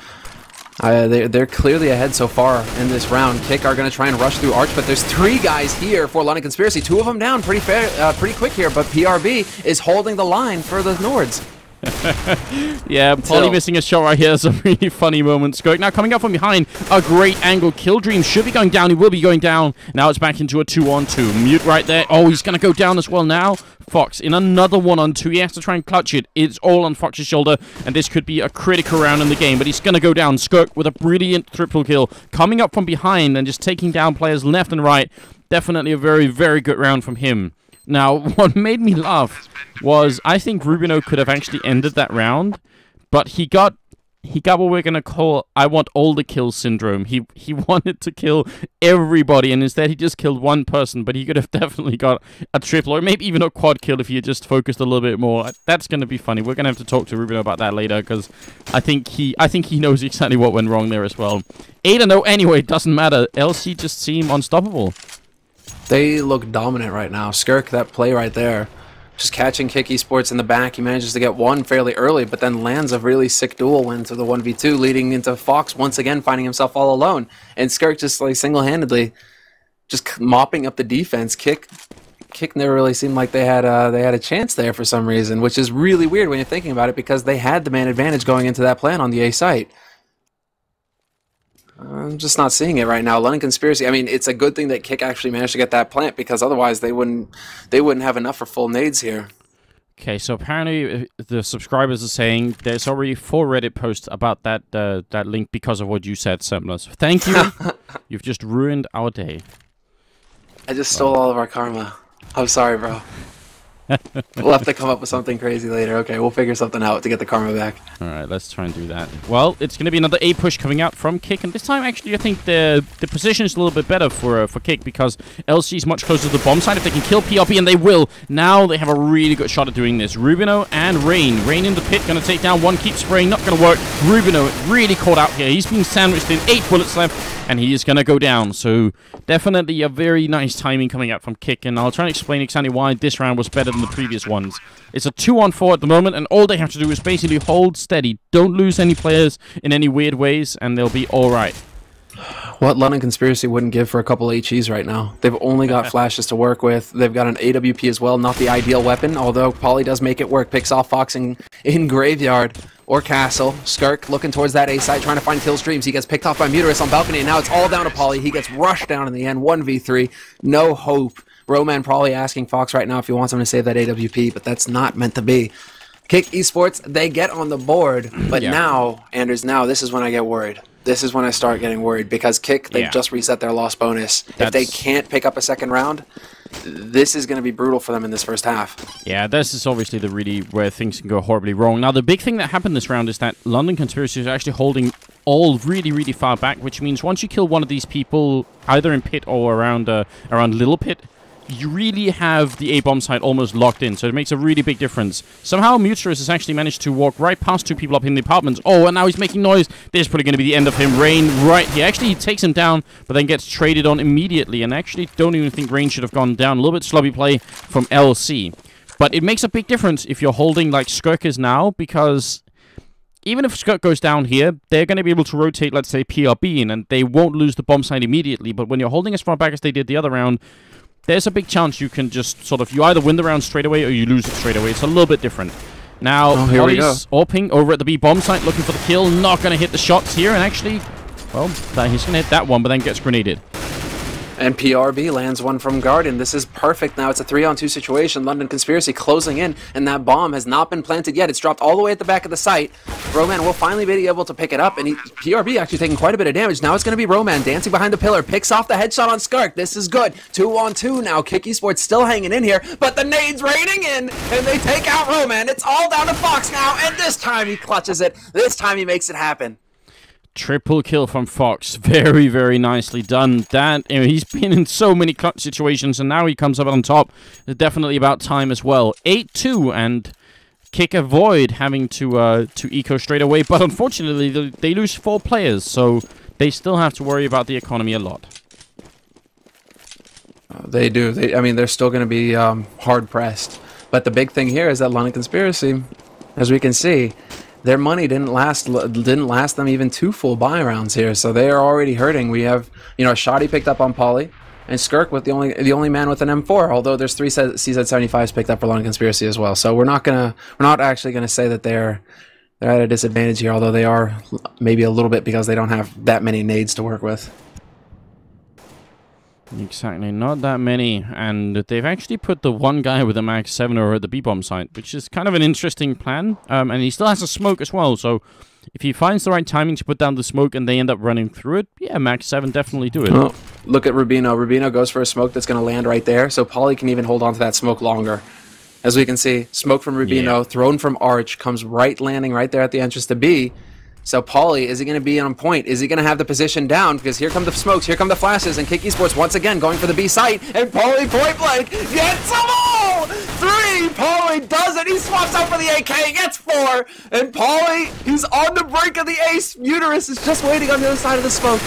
they're clearly ahead so far in this round. k1ck are going to try and rush through Arch, but there's 3 guys here for London Conspiracy. 2 of them down pretty quick here, but PRB is holding the line for the Nords. Yeah, Polly missing a shot right here. It's a really funny moment. k1ck now coming up from behind. A great angle. Kill Dream should be going down. He will be going down. Now it's back into a 2-on-2. Mute right there. Oh, he's going to go down as well now. Fox in another 1-on-2. He has to try and clutch it. It's all on Fox's shoulder, and this could be a critical round in the game, but he's going to go down. k1ck with a brilliant triple kill. Coming up from behind and just taking down players left and right. Definitely a very, very good round from him. Now, what made me laugh was I think Rubino could have actually ended that round, but he got what we're going to call, I want all the kills syndrome. He wanted to kill everybody, and instead he just killed one person, but he could have definitely got a triple or maybe even a quad kill if he had just focused a little bit more. That's going to be funny. We're going to have to talk to Rubino about that later, because I think he knows exactly what went wrong there as well. 8-0 anyway, doesn't matter. LC just seem unstoppable. They look dominant right now. k1ck, that play right there, just catching k1ck Esports in the back. He manages to get one fairly early, but then lands a really sick duel win to the 1v2, leading into Fox once again finding himself all alone. And k1ck just like single-handedly just mopping up the defense. k1ck never really seemed like they had a chance there for some reason, which is really weird when you're thinking about it, because they had the man advantage going into that plan on the A site. I'm just not seeing it right now. London Conspiracy, I mean, it's a good thing that k1ck actually managed to get that plant, because otherwise they wouldn't have enough for full nades here. Okay, so apparently the subscribers are saying there's already 4 Reddit posts about that link because of what you said, Semblance. Thank you. You've just ruined our day. I just stole all of our karma. I'm sorry, bro. We'll have to come up with something crazy later. Okay, we'll figure something out to get the karma back. Alright, let's try and do that. Well, it's going to be another A push coming out from k1ck, and this time actually I think the position is a little bit better for k1ck, because LC is much closer to the bomb side. If they can kill PRP, and they will, now they have a really good shot at doing this. Rubino and Rain. Rain in the pit, going to take down one, keep spraying, not going to work. Rubino really caught out here. He's being sandwiched in 8 bullets left, and he is going to go down. So definitely a very nice timing coming out from k1ck, and I'll try and explain exactly why this round was better than the previous ones. It's a 2-on-4 at the moment, and all they have to do is basically hold steady. Don't lose any players in any weird ways, and they'll be alright. What London Conspiracy wouldn't give for a couple HEs right now. They've only got flashes to work with. They've got an AWP as well, not the ideal weapon, although Polly does make it work. Picks off Fox in Graveyard or Castle. k1ck looking towards that A site, trying to find kill streams. He gets picked off by Muterus on balcony, and now it's all down to Polly. He gets rushed down in the end, 1v3. No hope. Roman probably asking Fox right now if he wants him to save that AWP, but that's not meant to be. k1ck Esports, they get on the board, but now, Anders, now this is when I get worried. This is when I start getting worried, because k1ck, they've just reset their loss bonus. If they can't pick up a second round, this is going to be brutal for them in this first half. Yeah, this is obviously the really where things can go horribly wrong. Now, the big thing that happened this round is that London Conspiracy is actually holding all really, really far back, which means once you kill one of these people, either in pit or around Little Pit, you really have the A-bomb site almost locked in, so it makes a really big difference. Somehow, Muterus has actually managed to walk right past 2 people up in the apartments. Oh, and now he's making noise. This is probably going to be the end of him. Rain right here. Actually, he takes him down, but then gets traded on immediately, and actually don't even think Rain should have gone down. A little bit slobby play from LC. But it makes a big difference if you're holding like k1ck is now, because even if k1ck goes down here, they're going to be able to rotate, let's say, PRB in, and they won't lose the bomb site immediately. But when you're holding as far back as they did the other round, there's a big chance you can just sort of, you either win the round straight away or you lose it straight away. It's a little bit different. Now, Polly's AWPing over at the B bomb site, looking for the kill. Not going to hit the shots here, and actually, well, he's going to hit that one, but then gets grenaded. And PRB lands one from Garden. This is perfect now. It's a 3-on-2 situation. London Conspiracy closing in, and that bomb has not been planted yet. It's dropped all the way at the back of the site. Roman will finally be able to pick it up, and PRB actually taking quite a bit of damage. Now it's going to be Roman dancing behind the pillar, picks off the headshot on k1ck. This is good. 2-on-2 now. k1ck Esports still hanging in here, but the nades raining in, and they take out Roman. It's all down to Fox now, and this time he clutches it. This time he makes it happen. Triple kill from Fox. Very, very nicely done. That, you know, he's been in so many clutch situations, and now he comes up on top. It's definitely about time as well. 8-2, and k1ck avoid having to eco straight away, but unfortunately, they lose 4 players, so they still have to worry about the economy a lot. They do. I mean, they're still going to be hard-pressed. But the big thing here is that London Conspiracy, as we can see, their money didn't last them even 2 full buy rounds here, so they are already hurting. We have, you know, Shoddy picked up on Poly, and Skirk with the only man with an M4. Although there's 3 CZ75s picked up for London Conspiracy as well. So we're not actually gonna say that they're at a disadvantage here. Although they are maybe a little bit because they don't have that many nades to work with. Exactly, not that many, and they've actually put the one guy with a Max 7 over at the B-bomb site, which is kind of an interesting plan, and he still has a smoke as well, so if he finds the right timing to put down the smoke and they end up running through it, yeah, Max 7 definitely do it. Oh, look at Rubino. Rubino goes for a smoke that's going to land right there, so Poly can even hold on to that smoke longer. As we can see, smoke from Rubino, thrown from Arch, comes landing right there at the entrance to B. So Poly, is he going to be on point? Is he going to have the position down? Because here come the smokes, here come the flashes, and k1ck Sports once again going for the B site, and Poly point blank gets them all! 3! Poly does it! He swaps out for the AK, gets 4! And Poly, he's on the brink of the ace! Muterus is just waiting on the other side of the smoke.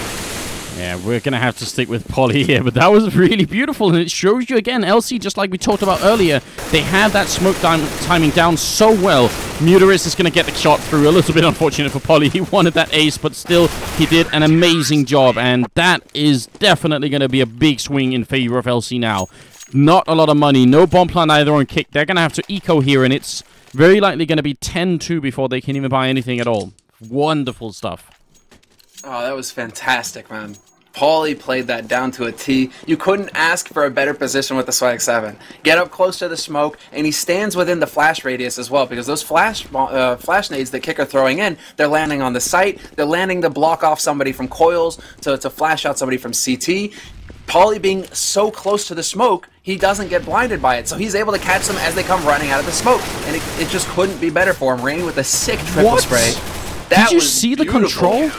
Yeah, we're going to have to stick with Poly here, but that was really beautiful, and it shows you again, LC, just like we talked about earlier, they have that smoke timing down so well. Muterus is going to get the shot through. A little bit unfortunate for Poly. He wanted that ace, but still, he did an amazing job, and that is definitely going to be a big swing in favor of LC now. Not a lot of money, no bomb plan either on k1ck. They're going to have to eco here, and it's very likely going to be 10-2 before they can even buy anything at all. Wonderful stuff. Oh, that was fantastic, man. Paulie played that down to a T. You couldn't ask for a better position with the Swag 7. Get up close to the smoke, and he stands within the flash radius as well, because those flash nades that k1ck are throwing in, they're landing on the site, they're landing to block off somebody from coils, to flash out somebody from CT. Paulie being so close to the smoke, he doesn't get blinded by it, so he's able to catch them as they come running out of the smoke, and it just couldn't be better for him. Rain with a sick triple spray. Did you see the control?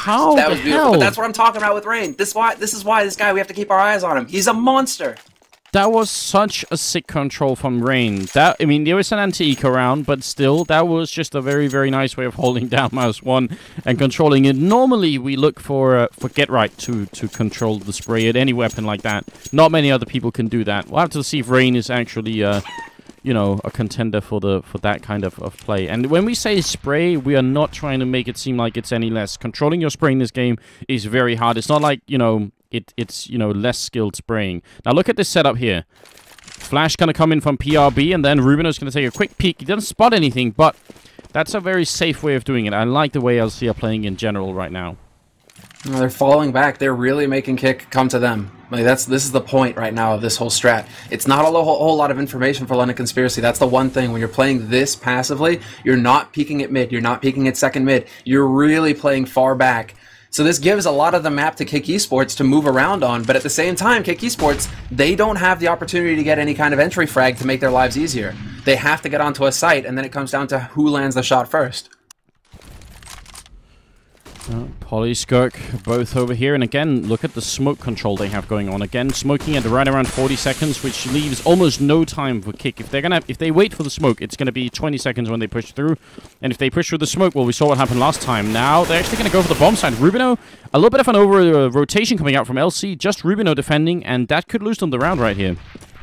How that was the beautiful. hell? But that's what I'm talking about with Rain. This is why this guy, we have to keep our eyes on him. He's a monster. That was such a sick control from Rain. That, I mean, there was an anti-eco round, but still, that was just a very, very nice way of holding down mouse 1 and controlling it. Normally, we look for Get Right to control the spray at any weapon like that. Not many other people can do that. We'll have to see if Rain is actually you know, a contender for that kind of play. And when we say spray, we are not trying to make it seem like it's any less. Controlling your spray in this game is very hard. It's not like, you know, it's you know, less skilled spraying. Now look at this setup here. Flash gonna come in from PRB, and then Rubino's gonna take a quick peek. He doesn't spot anything, but that's a very safe way of doing it. I like the way LC are playing in general right now. They're falling back. They're really making k1ck come to them. Like this is the point right now of this whole strat. It's not a whole lot of information for London Conspiracy. That's the one thing. When you're playing this passively, you're not peeking at mid. You're not peeking at second mid. You're really playing far back. So this gives a lot of the map to k1ck Sports to move around on, but at the same time, k1ck Sports, they don't have the opportunity to get any kind of entry frag to make their lives easier. They have to get onto a site, and then it comes down to who lands the shot first. Poly, Skirk, both over here. And again, look at the smoke control they have going on. Again, smoking at right around 40 seconds, which leaves almost no time for k1ck. If they wait for the smoke, it's going to be 20 seconds when they push through. And if they push through the smoke, well, we saw what happened last time. Now, they're actually going to go for the bomb side. Rubino, a little bit of an over-rotation coming out from LC. Just Rubino defending, and that could lose them the round right here.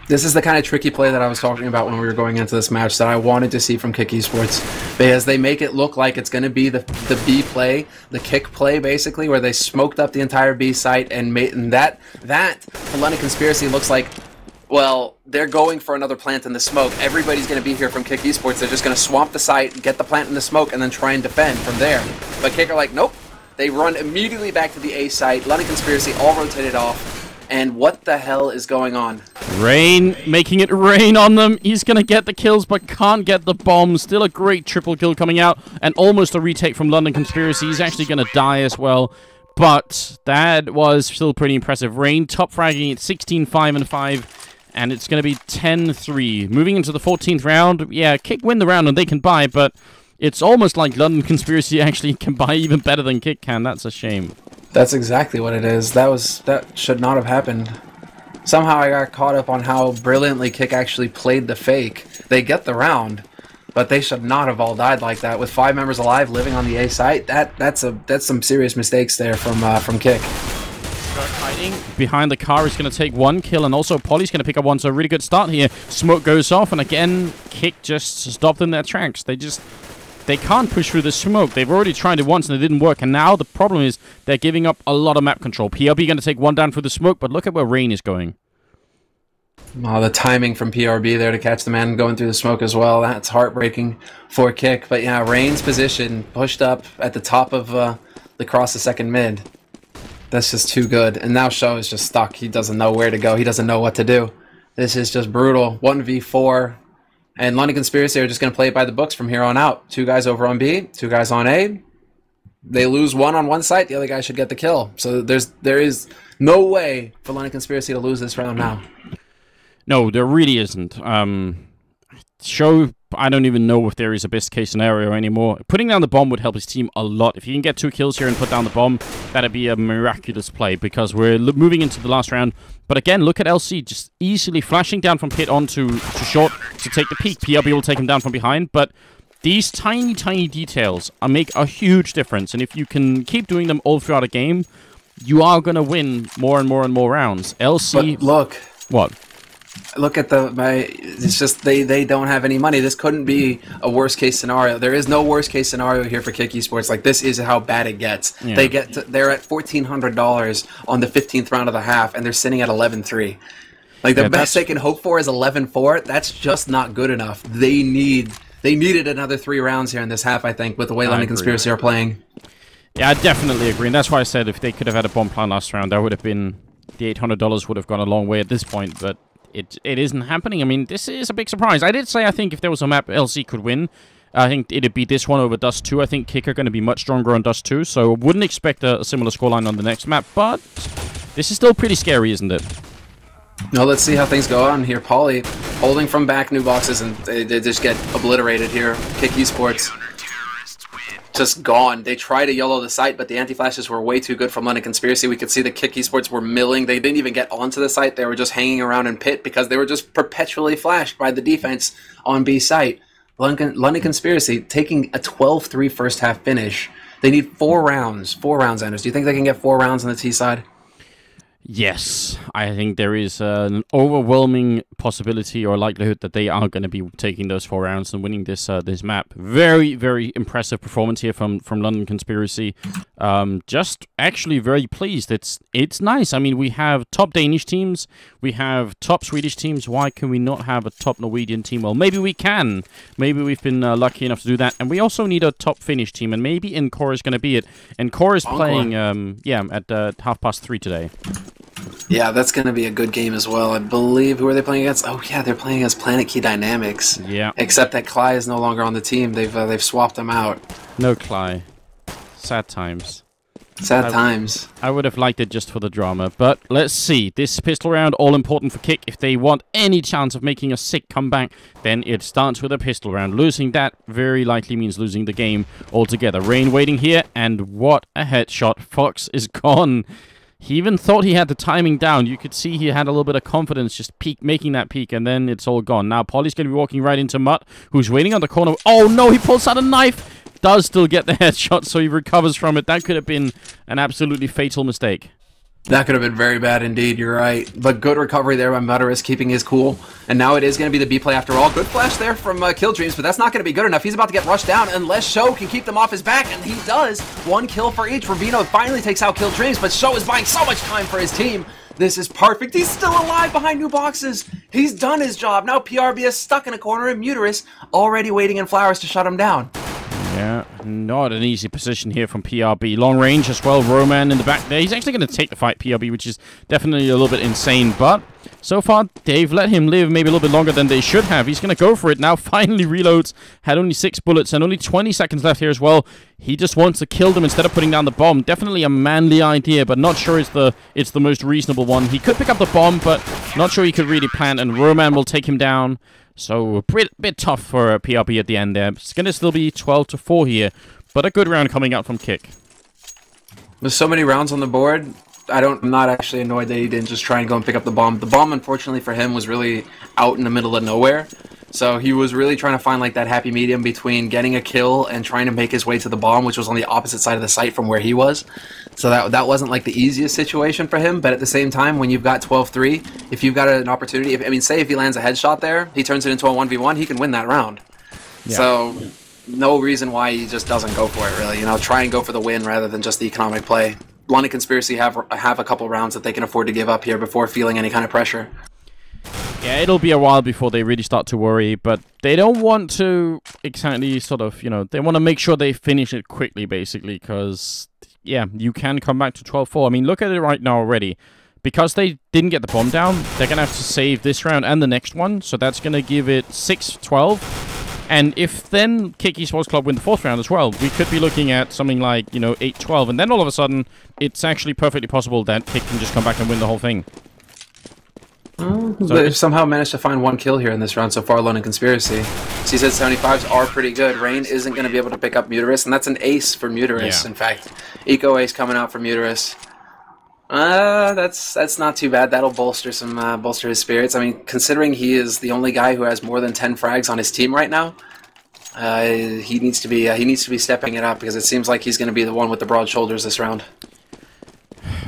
This is the kind of tricky play that I was talking about when we were going into this match that I wanted to see from k1ck Sports, because they make it look like it's going to be the B play, the k1ck play, basically, where they smoked up the entire B site and made that for London Conspiracy looks like, well, they're going for another plant in the smoke. Everybody's going to be here from k1ck Sports. They're just going to swamp the site, get the plant in the smoke, and then try and defend from there. But k1ck are like, nope. They run immediately back to the A site. London Conspiracy all rotated off. And what the hell is going on? Rain, making it rain on them. He's going to get the kills, but can't get the bomb. Still a great triple kill coming out, and almost a retake from London Conspiracy. He's actually going to die as well, but that was still pretty impressive. Rain top fragging at 16-5-5, and it's going to be 10-3. Moving into the 14th round, yeah, k1ck win the round, and they can buy, but it's almost like London Conspiracy actually can buy even better than k1ck can. That's a shame. That's exactly what it is. That should not have happened. Somehow I got caught up on how brilliantly k1ck actually played the fake. They get the round, but they should not have all died like that. With 5 members alive living on the A site, that's some serious mistakes there from k1ck. Hiding behind the car is going to take 1 kill, and also Poly's going to pick up 1, so a really good start here. Smoke goes off, and again, k1ck just stopped in their tracks. They just they can't push through the smoke. They've already tried it once and it didn't work, and now the problem is they're giving up a lot of map control. PRB going to take one down through the smoke, but look at where Rain is going. Oh, the timing from PRB there to catch the man going through the smoke as well. That's heartbreaking for k1ck. But yeah, Rain's position pushed up at the top of the cross the second mid. That's just too good. And now Show is just stuck. He doesn't know where to go. He doesn't know what to do. This is just brutal. 1v4. And London Conspiracy are just going to play it by the books from here on out. 2 guys over on B, 2 guys on A. They lose one on one side, the other guy should get the kill. So there is no way for London Conspiracy to lose this round now. No, there really isn't. Show, I don't even know if there is a best case scenario anymore. Putting down the bomb would help his team a lot. If he can get 2 kills here and put down the bomb, that'd be a miraculous play because we're moving into the last round. But again, look at LC just easily flashing down from pit onto short to take the peak. PRB will take him down from behind, but these tiny, tiny details make a huge difference. And if you can keep doing them all throughout a game, you are going to win more and more and more rounds. LC... But look... What? Look at it's just they don't have any money. This couldn't be a worst case scenario. There is no worst case scenario here for k1ck Esports. Like, this is how bad it gets. Yeah. They're at $1,400 on the 15th round of the half, and they're sitting at 11-3. Like, the best they can hope for is 11-4. That's just not good enough. They needed another 3 rounds here in this half, I think, with the way London Conspiracy are playing. Yeah, I definitely agree. And that's why I said if they could have had a bomb plan last round, that would have been... The $800 would have gone a long way at this point, but it isn't happening. I mean, this is a big surprise. I did say I think if there was a map LC could win, I think it'd be this one over Dust 2. I think k1ck are going to be much stronger on Dust 2, so wouldn't expect a similar scoreline on the next map, but this is still pretty scary, isn't it? No, let's see how things go on here. Pauly holding from back new boxes, and they just get obliterated here. k1ck Esports just gone. They tried to YOLO the site, but the anti-flashes were way too good from London Conspiracy. We could see the k1ck Esports were milling. They didn't even get onto the site. They were just hanging around in pit because they were just perpetually flashed by the defense on B site. London Conspiracy taking a 12-3 first half finish. They need 4 rounds. 4 rounds, Anders. Do you think they can get 4 rounds on the T side? Yes, I think there is an overwhelming possibility or likelihood that they are going to be taking those 4 rounds and winning this this map. Very, very impressive performance here from London Conspiracy. Just actually very pleased. It's nice. I mean, we have top Danish teams, we have top Swedish teams. Why can we not have a top Norwegian team? Well, maybe we can. Maybe we've been lucky enough to do that. And we also need a top Finnish team, and maybe Encore is going to be it. Encore is playing, at 3:30 today. Yeah, that's going to be a good game as well. I believe, who are they playing against? Oh, yeah, they're playing against Planet Key Dynamics. Yeah. Except that Cly is no longer on the team. They've swapped him out. No Cly. Sad times. Sad times. I would have liked it just for the drama, but let's see. This pistol round, all important for k1ck. If they want any chance of making a sick comeback, then it starts with a pistol round. Losing that very likely means losing the game altogether. Rain waiting here, and what a headshot. Fox is gone. He even thought he had the timing down. You could see he had a little bit of confidence just making that peak, and then it's all gone. Now, Pauly's going to be walking right into Mutt, who's waiting on the corner. Oh, no, he pulls out a knife. Does still get the headshot, so he recovers from it. That could have been an absolutely fatal mistake. That could have been very bad indeed, you're right. But good recovery there by Mutterus, keeping his cool. And now it is going to be the B play after all. Good flash there from Kill Dreams, but that's not going to be good enough. He's about to get rushed down unless Show can keep them off his back, and he does. 1 kill for each. Ravino finally takes out Kill Dreams, but Show is buying so much time for his team. This is perfect. He's still alive behind new boxes. He's done his job. Now PRB is stuck in a corner, and Mutterus already waiting in flowers to shut him down. Yeah, not an easy position here from PRB. Long range as well. Roman in the back there. He's actually going to take the fight, PRB, which is definitely a little bit insane. But so far, they've let him live maybe a little bit longer than they should have. He's going to go for it now. Finally reloads. Had only 6 bullets and only 20 seconds left here as well. He just wants to kill them instead of putting down the bomb. Definitely a manly idea, but not sure it's the most reasonable one. He could pick up the bomb, but not sure he could really plant. And Roman will take him down. So a bit tough for PRB at the end there. It's going to still be 12-4 here, but a good round coming out from k1ck. With so many rounds on the board, I'm not actually annoyed that he didn't just try and go and pick up the bomb. The bomb, unfortunately for him, was really out in the middle of nowhere. So he was really trying to find like that happy medium between getting a kill and trying to make his way to the bomb, which was on the opposite side of the site from where he was. So that wasn't like the easiest situation for him, but at the same time, when you've got 12-3, if you've got an opportunity, say if he lands a headshot there, he turns it into a 1v1, he can win that round. Yeah. So no reason why he just doesn't go for it, really. You know, try and go for the win rather than just the economic play. London Conspiracy have a couple rounds that they can afford to give up here before feeling any kind of pressure. Yeah, it'll be a while before they really start to worry, but they don't want to exactly sort of, you know, they want to make sure they finish it quickly, basically, because, yeah, you can come back to 12-4. I mean, look at it right now already. Because they didn't get the bomb down, they're going to have to save this round and the next one, so that's going to give it 6-12. And if then k1ck Sports Club win the 4th round as well, we could be looking at something like, you know, 8-12, and then all of a sudden, it's actually perfectly possible that k1ck can just come back and win the whole thing. So they've somehow managed to find 1 kill here in this round so far, London Conspiracy. CZ75s are pretty good. Rain isn't going to be able to pick up Muterus, and that's an ace for Muterus, in fact. Eco ace coming out for Muterus. That's not too bad. That'll bolster his spirits. I mean, considering he is the only guy who has more than 10 frags on his team right now, he needs to be stepping it up because it seems like he's going to be the one with the broad shoulders this round.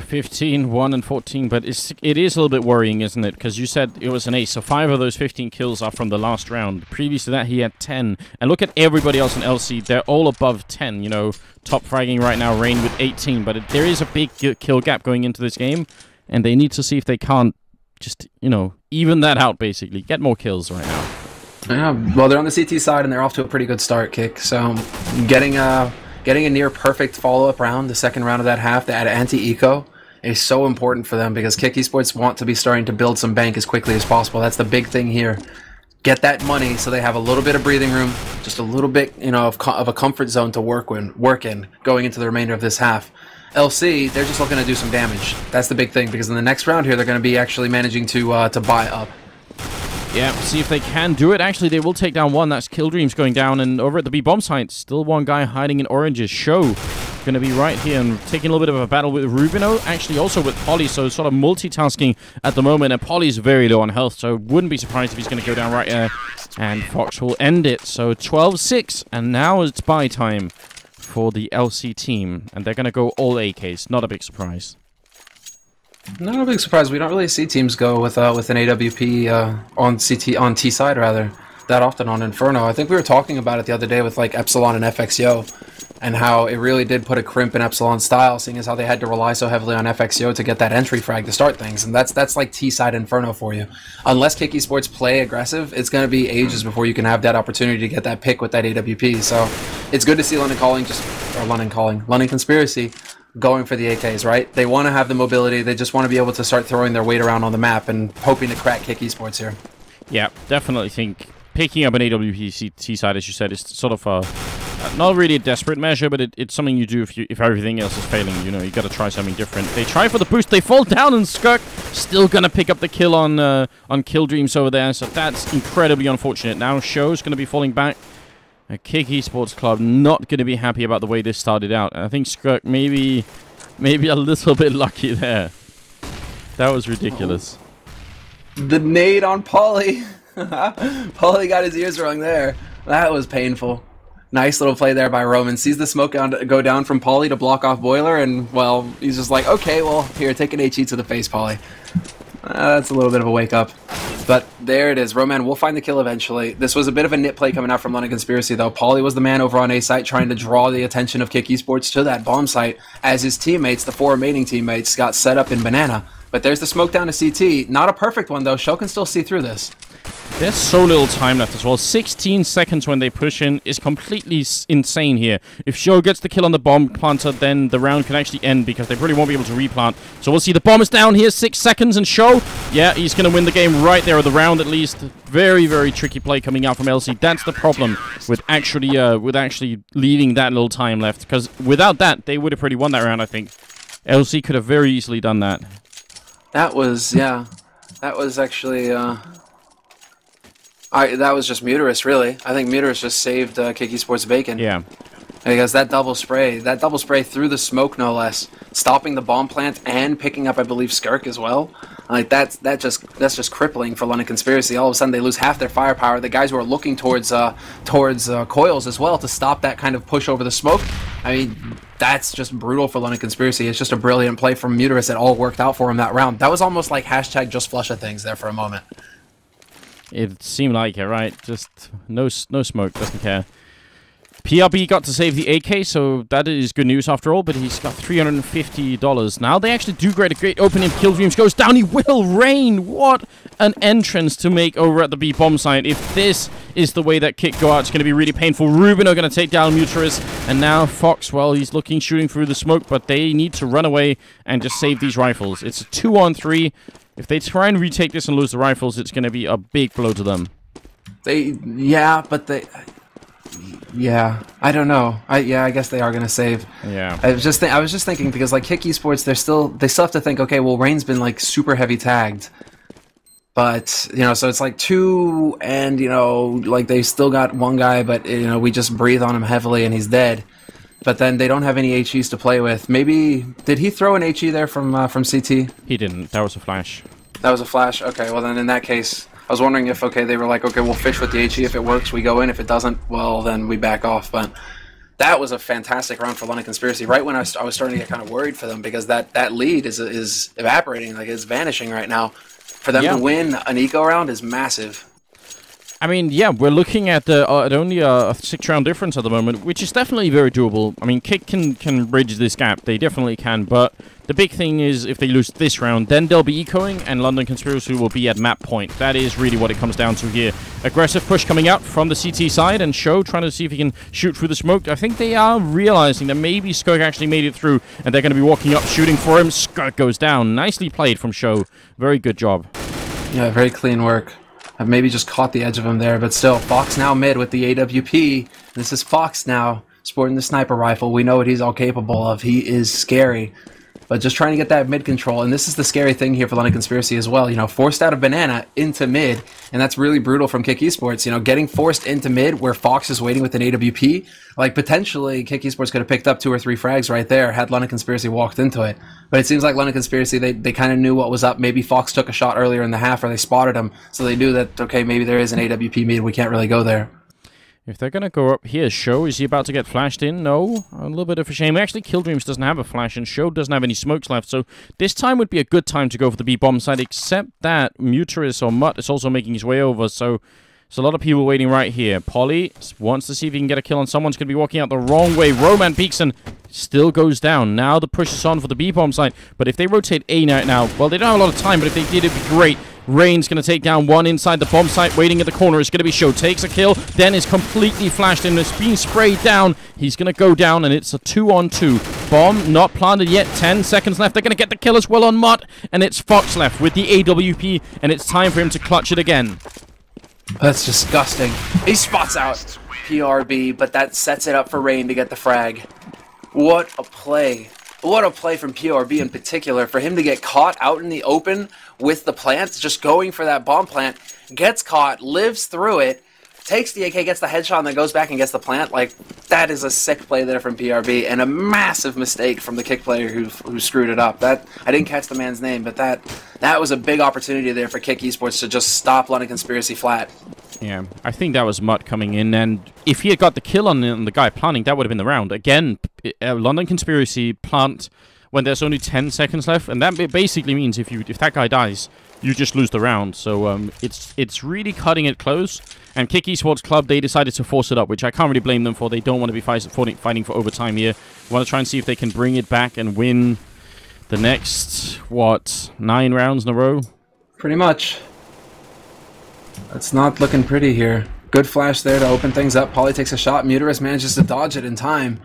15, 1, and 14, but it is a little bit worrying, isn't it? Because you said it was an ace, so 5 of those 15 kills are from the last round. Previous to that, he had 10. And look at everybody else in LC. They're all above 10, you know. Top fragging right now, Rain with 18, but there is a big kill gap going into this game, and they need to see if they can't just, you know, even that out, basically. Get more kills right now. Yeah, well, they're on the CT side, and they're off to a pretty good start, k1ck. So, getting a near-perfect follow-up round, the second round of that half, to add anti-eco, is so important for them because k1ck Esports want to be starting to build some bank as quickly as possible. That's the big thing here. Get that money so they have a little bit of breathing room, just a little bit, you know, of a comfort zone to work in going into the remainder of this half. LC, they're just looking to do some damage. That's the big thing because in the next round here, they're going to be actually managing to buy up. Yeah, see if they can do it. Actually, they will take down one. That's Killdreams going down. And over at the B-bomb site, still one guy hiding in oranges. Show going to be right here and taking a little bit of a battle with Rubino. Actually, also with Polly. So sort of multitasking at the moment. And Polly's very low on health. So wouldn't be surprised if he's going to go down right there. And Fox will end it. So 12-6. And now it's buy time for the LC team. And they're going to go all AKs. Not a big surprise. Not a big surprise. We don't really see teams go with an AWP on T side rather that often on Inferno. I think we were talking about it the other day with like Epsilon and FXYO, and how it really did put a crimp in Epsilon's style, seeing as how they had to rely so heavily on FXYO to get that entry frag to start things, and that's like T side Inferno for you. Unless k1ck Esports play aggressive, it's going to be ages before you can have that opportunity to get that pick with that AWP. So it's good to see London Conspiracy going for the AKs, right? They want to have the mobility. They just want to be able to start throwing their weight around on the map and hoping to crack k1ck Esports here. Yeah, definitely think picking up an AWP side, as you said, is sort of a not really a desperate measure, but it's something you do if everything else is failing. You know, you got to try something different. They try for the boost. They fall down, and k1ck still going to pick up the kill on Killdreams over there. So that's incredibly unfortunate. Now Show's going to be falling back. k1ck Esports Club not going to be happy about the way this started out. And I think k1ck maybe a little bit lucky there. That was ridiculous. The nade on Pauly. Pauly got his ears wrong there. That was painful. Nice little play there by Roman. Sees the smoke go down from Pauly to block off Boiler, and, well, he's just like, okay, well, here, take an HE to the face, Pauly. That's a little bit of a wake-up. But there it is. Roman will find the kill eventually. This was a bit of a nit play coming out from London Conspiracy, though. Pauly was the man over on A site trying to draw the attention of k1ck Esports to that bomb site as his teammates, the 4 remaining teammates, got set up in Banana. But there's the smoke down to CT. Not a perfect one, though. Shell can still see through this. There's so little time left as well. 16 seconds when they push in is completely insane here. If Show gets the kill on the bomb planter, then the round can actually end because they probably won't be able to replant. So we'll see the bomb is down here. 6 seconds, and Show, yeah, he's going to win the game right there, or the round at least. Very, very tricky play coming out from LC. That's the problem with actually leaving that little time left, because without that, they would have pretty won that round, I think. LC could have very easily done that. That was, yeah. That was actually, that was just Muterus, really. I think Muterus just saved k1ck Esports bacon. Yeah. Because that double spray through the smoke, no less, stopping the bomb plant and picking up, I believe, k1ck as well. Like that's just crippling for London Conspiracy. All of a sudden, they lose half their firepower. The guys who are looking towards coils as well to stop that kind of push over the smoke. I mean, that's just brutal for London Conspiracy. It's just a brilliant play from Muterus. It all worked out for him that round. That was almost like hashtag just flush of things there for a moment. It seemed like it, right? Just no smoke, doesn't care. PRB got to save the AK, so that is good news after all, but he's got $350. Now they actually do great. A great opening. Killdreams goes down. He will rain. What an entrance to make over at the B bomb site. If this is the way that k1ck go out, it's going to be really painful. Ruben are going to take down Muturis, and now Fox, well, he's looking, shooting through the smoke, but they need to run away and just save these rifles. It's a 2-on-3. If they try and retake this and lose the rifles, it's going to be a big blow to them. Yeah, I don't know. I guess they are gonna save. Yeah. I was just thinking because like k1ck Esports, they still have to think. Okay, well, Rain's been like super heavy tagged, but you know, so it's like 2, and you know, like they still got 1 guy, but you know, we just breathe on him heavily and he's dead. But then they don't have any HEs to play with. Maybe did he throw an HE there from CT? He didn't. That was a flash. That was a flash. Okay, well then in that case. I was wondering if, okay, they were like, okay, we'll fish with the HE. If it works, we go in. If it doesn't, well, then we back off. But that was a fantastic round for London Conspiracy. Right when I was starting to get kind of worried for them because that lead is evaporating, like it's vanishing right now. For them to win an eco round is massive. I mean, yeah, we're looking at only a 6-round difference at the moment, which is definitely very doable. I mean, k1ck can bridge this gap. They definitely can, but the big thing is if they lose this round, then they'll be ecoing, and London Conspiracy will be at map point. That is really what it comes down to here. Aggressive push coming out from the CT side, and Show trying to see if he can shoot through the smoke. I think they are realizing that maybe k1ck actually made it through, and they're going to be walking up, shooting for him. k1ck goes down. Nicely played from Show. Very good job. Yeah, very clean work. I've maybe just caught the edge of him there, but still, Fox now mid with the AWP. This is Fox now, sporting the sniper rifle. We know what he's all capable of. He is scary. But just trying to get that mid control, and this is the scary thing here for London Conspiracy as well. You know, forced out of Banana into mid, and that's really brutal from k1ck Esports. You know, getting forced into mid where Fox is waiting with an AWP, like potentially k1ck Esports could have picked up 2 or 3 frags right there had London Conspiracy walked into it. But it seems like London Conspiracy, they kind of knew what was up. Maybe Fox took a shot earlier in the half, or they spotted him, so they knew that, okay, maybe there is an AWP mid, we can't really go there. If they're going to go up here, Show, is he about to get flashed in? No. A little bit of a shame. Actually, Killdreams doesn't have a flash, and Show doesn't have any smokes left, so this time would be a good time to go for the B-bomb side, except that Muturis or Mutt is also making his way over, so there's a lot of people waiting right here. Polly wants to see if he can get a kill on someone's going to be walking out the wrong way. Roman peeks and still goes down. Now the push is on for the B-bomb side, but if they rotate A now, well, they don't have a lot of time, but if they did, it'd be great. Rain's going to take down one inside the bomb site, waiting at the corner. It's going to be Show. Takes a kill, then is completely flashed and is being sprayed down. He's going to go down, and it's a 2-on-2. Bomb not planted yet. 10 seconds left. They're going to get the kill as well on Mutt, and it's Fox left with the AWP, and it's time for him to clutch it again. That's disgusting. He spots out PRB, but that sets it up for Rain to get the frag. What a play. What a play from PRB in particular. For him to get caught out in the open with the plant, just going for that bomb plant, gets caught, lives through it, takes the AK, gets the headshot, and then goes back and gets the plant. Like, that is a sick play there from PRB, and a massive mistake from the k1ck player who screwed it up. That I didn't catch the man's name, but that was a big opportunity there for k1ck Esports to just stop London Conspiracy flat. Yeah, I think that was Mutt coming in, and if he had got the kill on the guy planting, that would have been the round. Again, London Conspiracy plant when there's only 10 seconds left, and that basically means if that guy dies, you just lose the round. So it's really cutting it close, and k1ck Esports Club, they decided to force it up, which I can't really blame them for. They don't want to be fighting for overtime here. They want to try and see if they can bring it back and win the next, what, 9 rounds in a row? Pretty much. It's not looking pretty here. Good flash there to open things up. Polly takes a shot. Muturis manages to dodge it in time.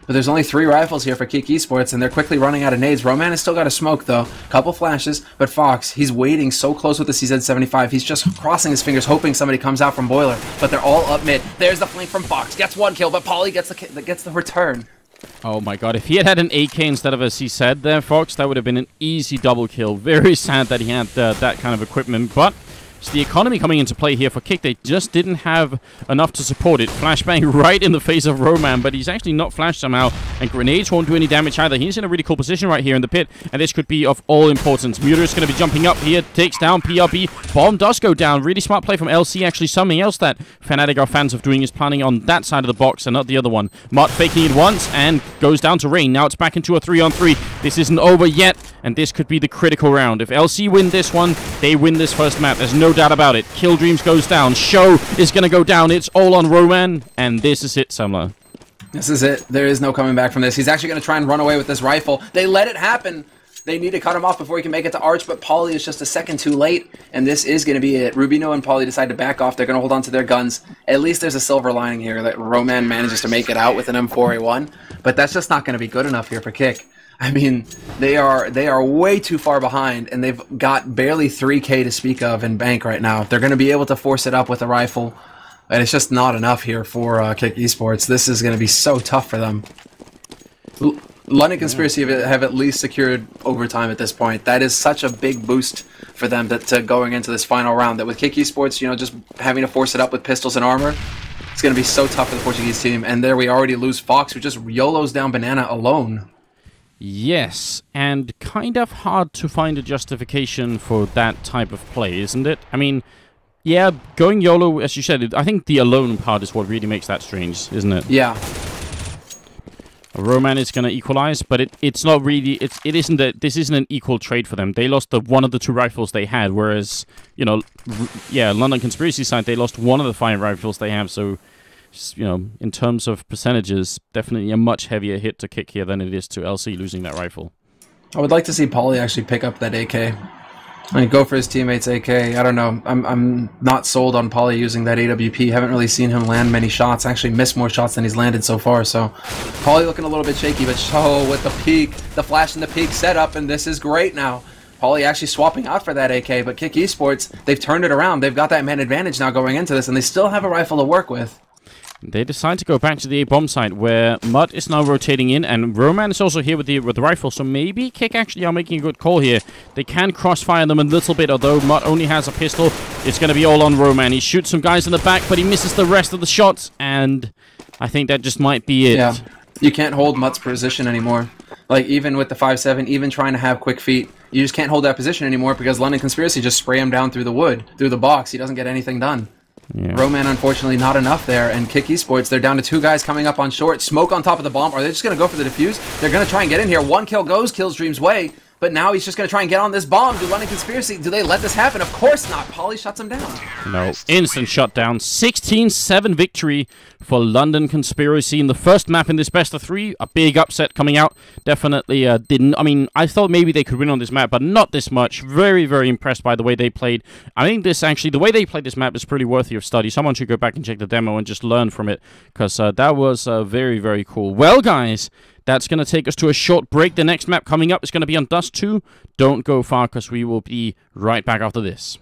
But there's only 3 rifles here for k1ck Esports, and they're quickly running out of nades. Roman has still got a smoke, though. Couple flashes, but Fox, he's waiting so close with the CZ75. He's just crossing his fingers, hoping somebody comes out from Boiler. But they're all up mid. There's the flank from Fox. Gets 1 kill, but Polly gets the return. Oh my god, if he had an AK instead of a CZ there, Fox, that would have been an easy double kill. Very sad that he had that kind of equipment, but it's the economy coming into play here for k1ck. They just didn't have enough to support it. Flashbang right in the face of Roman, but he's actually not flashed somehow, and grenades won't do any damage either. He's in a really cool position right here in the pit, and this could be of all importance. Muter's going to be jumping up here, takes down PRB. Bomb does go down. Really smart play from LC. Actually, something else that Fnatic are fans of doing is planning on that side of the box and not the other one. Mutt faking it once and goes down to Rain. Now it's back into a 3-on-3. This isn't over yet, and this could be the critical round. If LC win this one, they win this first map. There's no doubt about it. Killdreams goes down. Show is going to go down. It's all on Roman, and this is it, Samla. This is it. There is no coming back from this. He's actually going to try and run away with this rifle. They let it happen. They need to cut him off before he can make it to Arch, but Pauly is just a second too late, and this is going to be it. Rubino and Pauly decide to back off. They're going to hold on to their guns. At least there's a silver lining here that Roman manages to make it out with an M4A1, but that's just not going to be good enough here for k1ck. I mean, they are way too far behind, and they've got barely 3K to speak of in bank right now. They're going to be able to force it up with a rifle, and it's just not enough here for k1ck Esports. This is going to be so tough for them. London Conspiracy have at least secured overtime at this point. That is such a big boost for them to going into this final round. That with k1ck Esports, you know, just having to force it up with pistols and armor, it's going to be so tough for the Portuguese team. And there we already lose Fox, who just YOLOs down Banana alone. Yes, and kind of hard to find a justification for that type of play, isn't it? I mean, yeah, going YOLO, as you said, I think the alone part is what really makes that strange, isn't it? Yeah. Roman is going to equalize, but it's not really, this isn't an equal trade for them. They lost one of the 2 rifles they had, whereas, you know, yeah, London Conspiracy side, they lost one of the 5 rifles they have, so, you know, in terms of percentages, definitely a much heavier hit to k1ck here than it is to LC losing that rifle. I would like to see Pauly actually pick up that AK. I mean, go for his teammates AK. I don't know. I'm not sold on Pauly using that AWP. Haven't really seen him land many shots. Actually missed more shots than he's landed so far. So Pauly looking a little bit shaky, but with the peek, the flash and the peek setup, and this is great now. Pauly actually swapping out for that AK, but k1ck Esports, they've turned it around. They've got that man advantage now going into this, and they still have a rifle to work with. They decide to go back to the A-bomb site, where Mud is now rotating in, and Roman is also here with the rifle, so maybe k1ck actually are making a good call here. They can crossfire them a little bit, although Mud only has a pistol. It's going to be all on Roman. He shoots some guys in the back, but he misses the rest of the shots, and I think that just might be it. Yeah, you can't hold Mutt's position anymore. Like, even with the 5.7, even trying to have quick feet, you just can't hold that position anymore because London Conspiracy just spray him down through the wood, through the box. He doesn't get anything done. Yeah. Roman, unfortunately, not enough there, and k1ck Esports, they're down to 2 guys coming up on short. Smoke on top of the bomb. Are they just going to go for the defuse? They're going to try and get in here. 1 kill goes Killstream's way, but now he's just going to try and get on this bomb. Do London Conspiracy, do they let this happen? Of course not. Pauly shuts him down. No, instant shutdown. 16-7 victory for London Conspiracy in the first map in this best of 3. A big upset coming out. Definitely didn't. I mean, I thought maybe they could win on this map, but not this much. Very, very impressed by the way they played. I think this actually, the way they played this map is pretty worthy of study. Someone should go back and check the demo and just learn from it, because that was very, very cool. Well, guys, that's going to take us to a short break. The next map coming up is going to be on Dust 2. Don't go far, because we will be right back after this.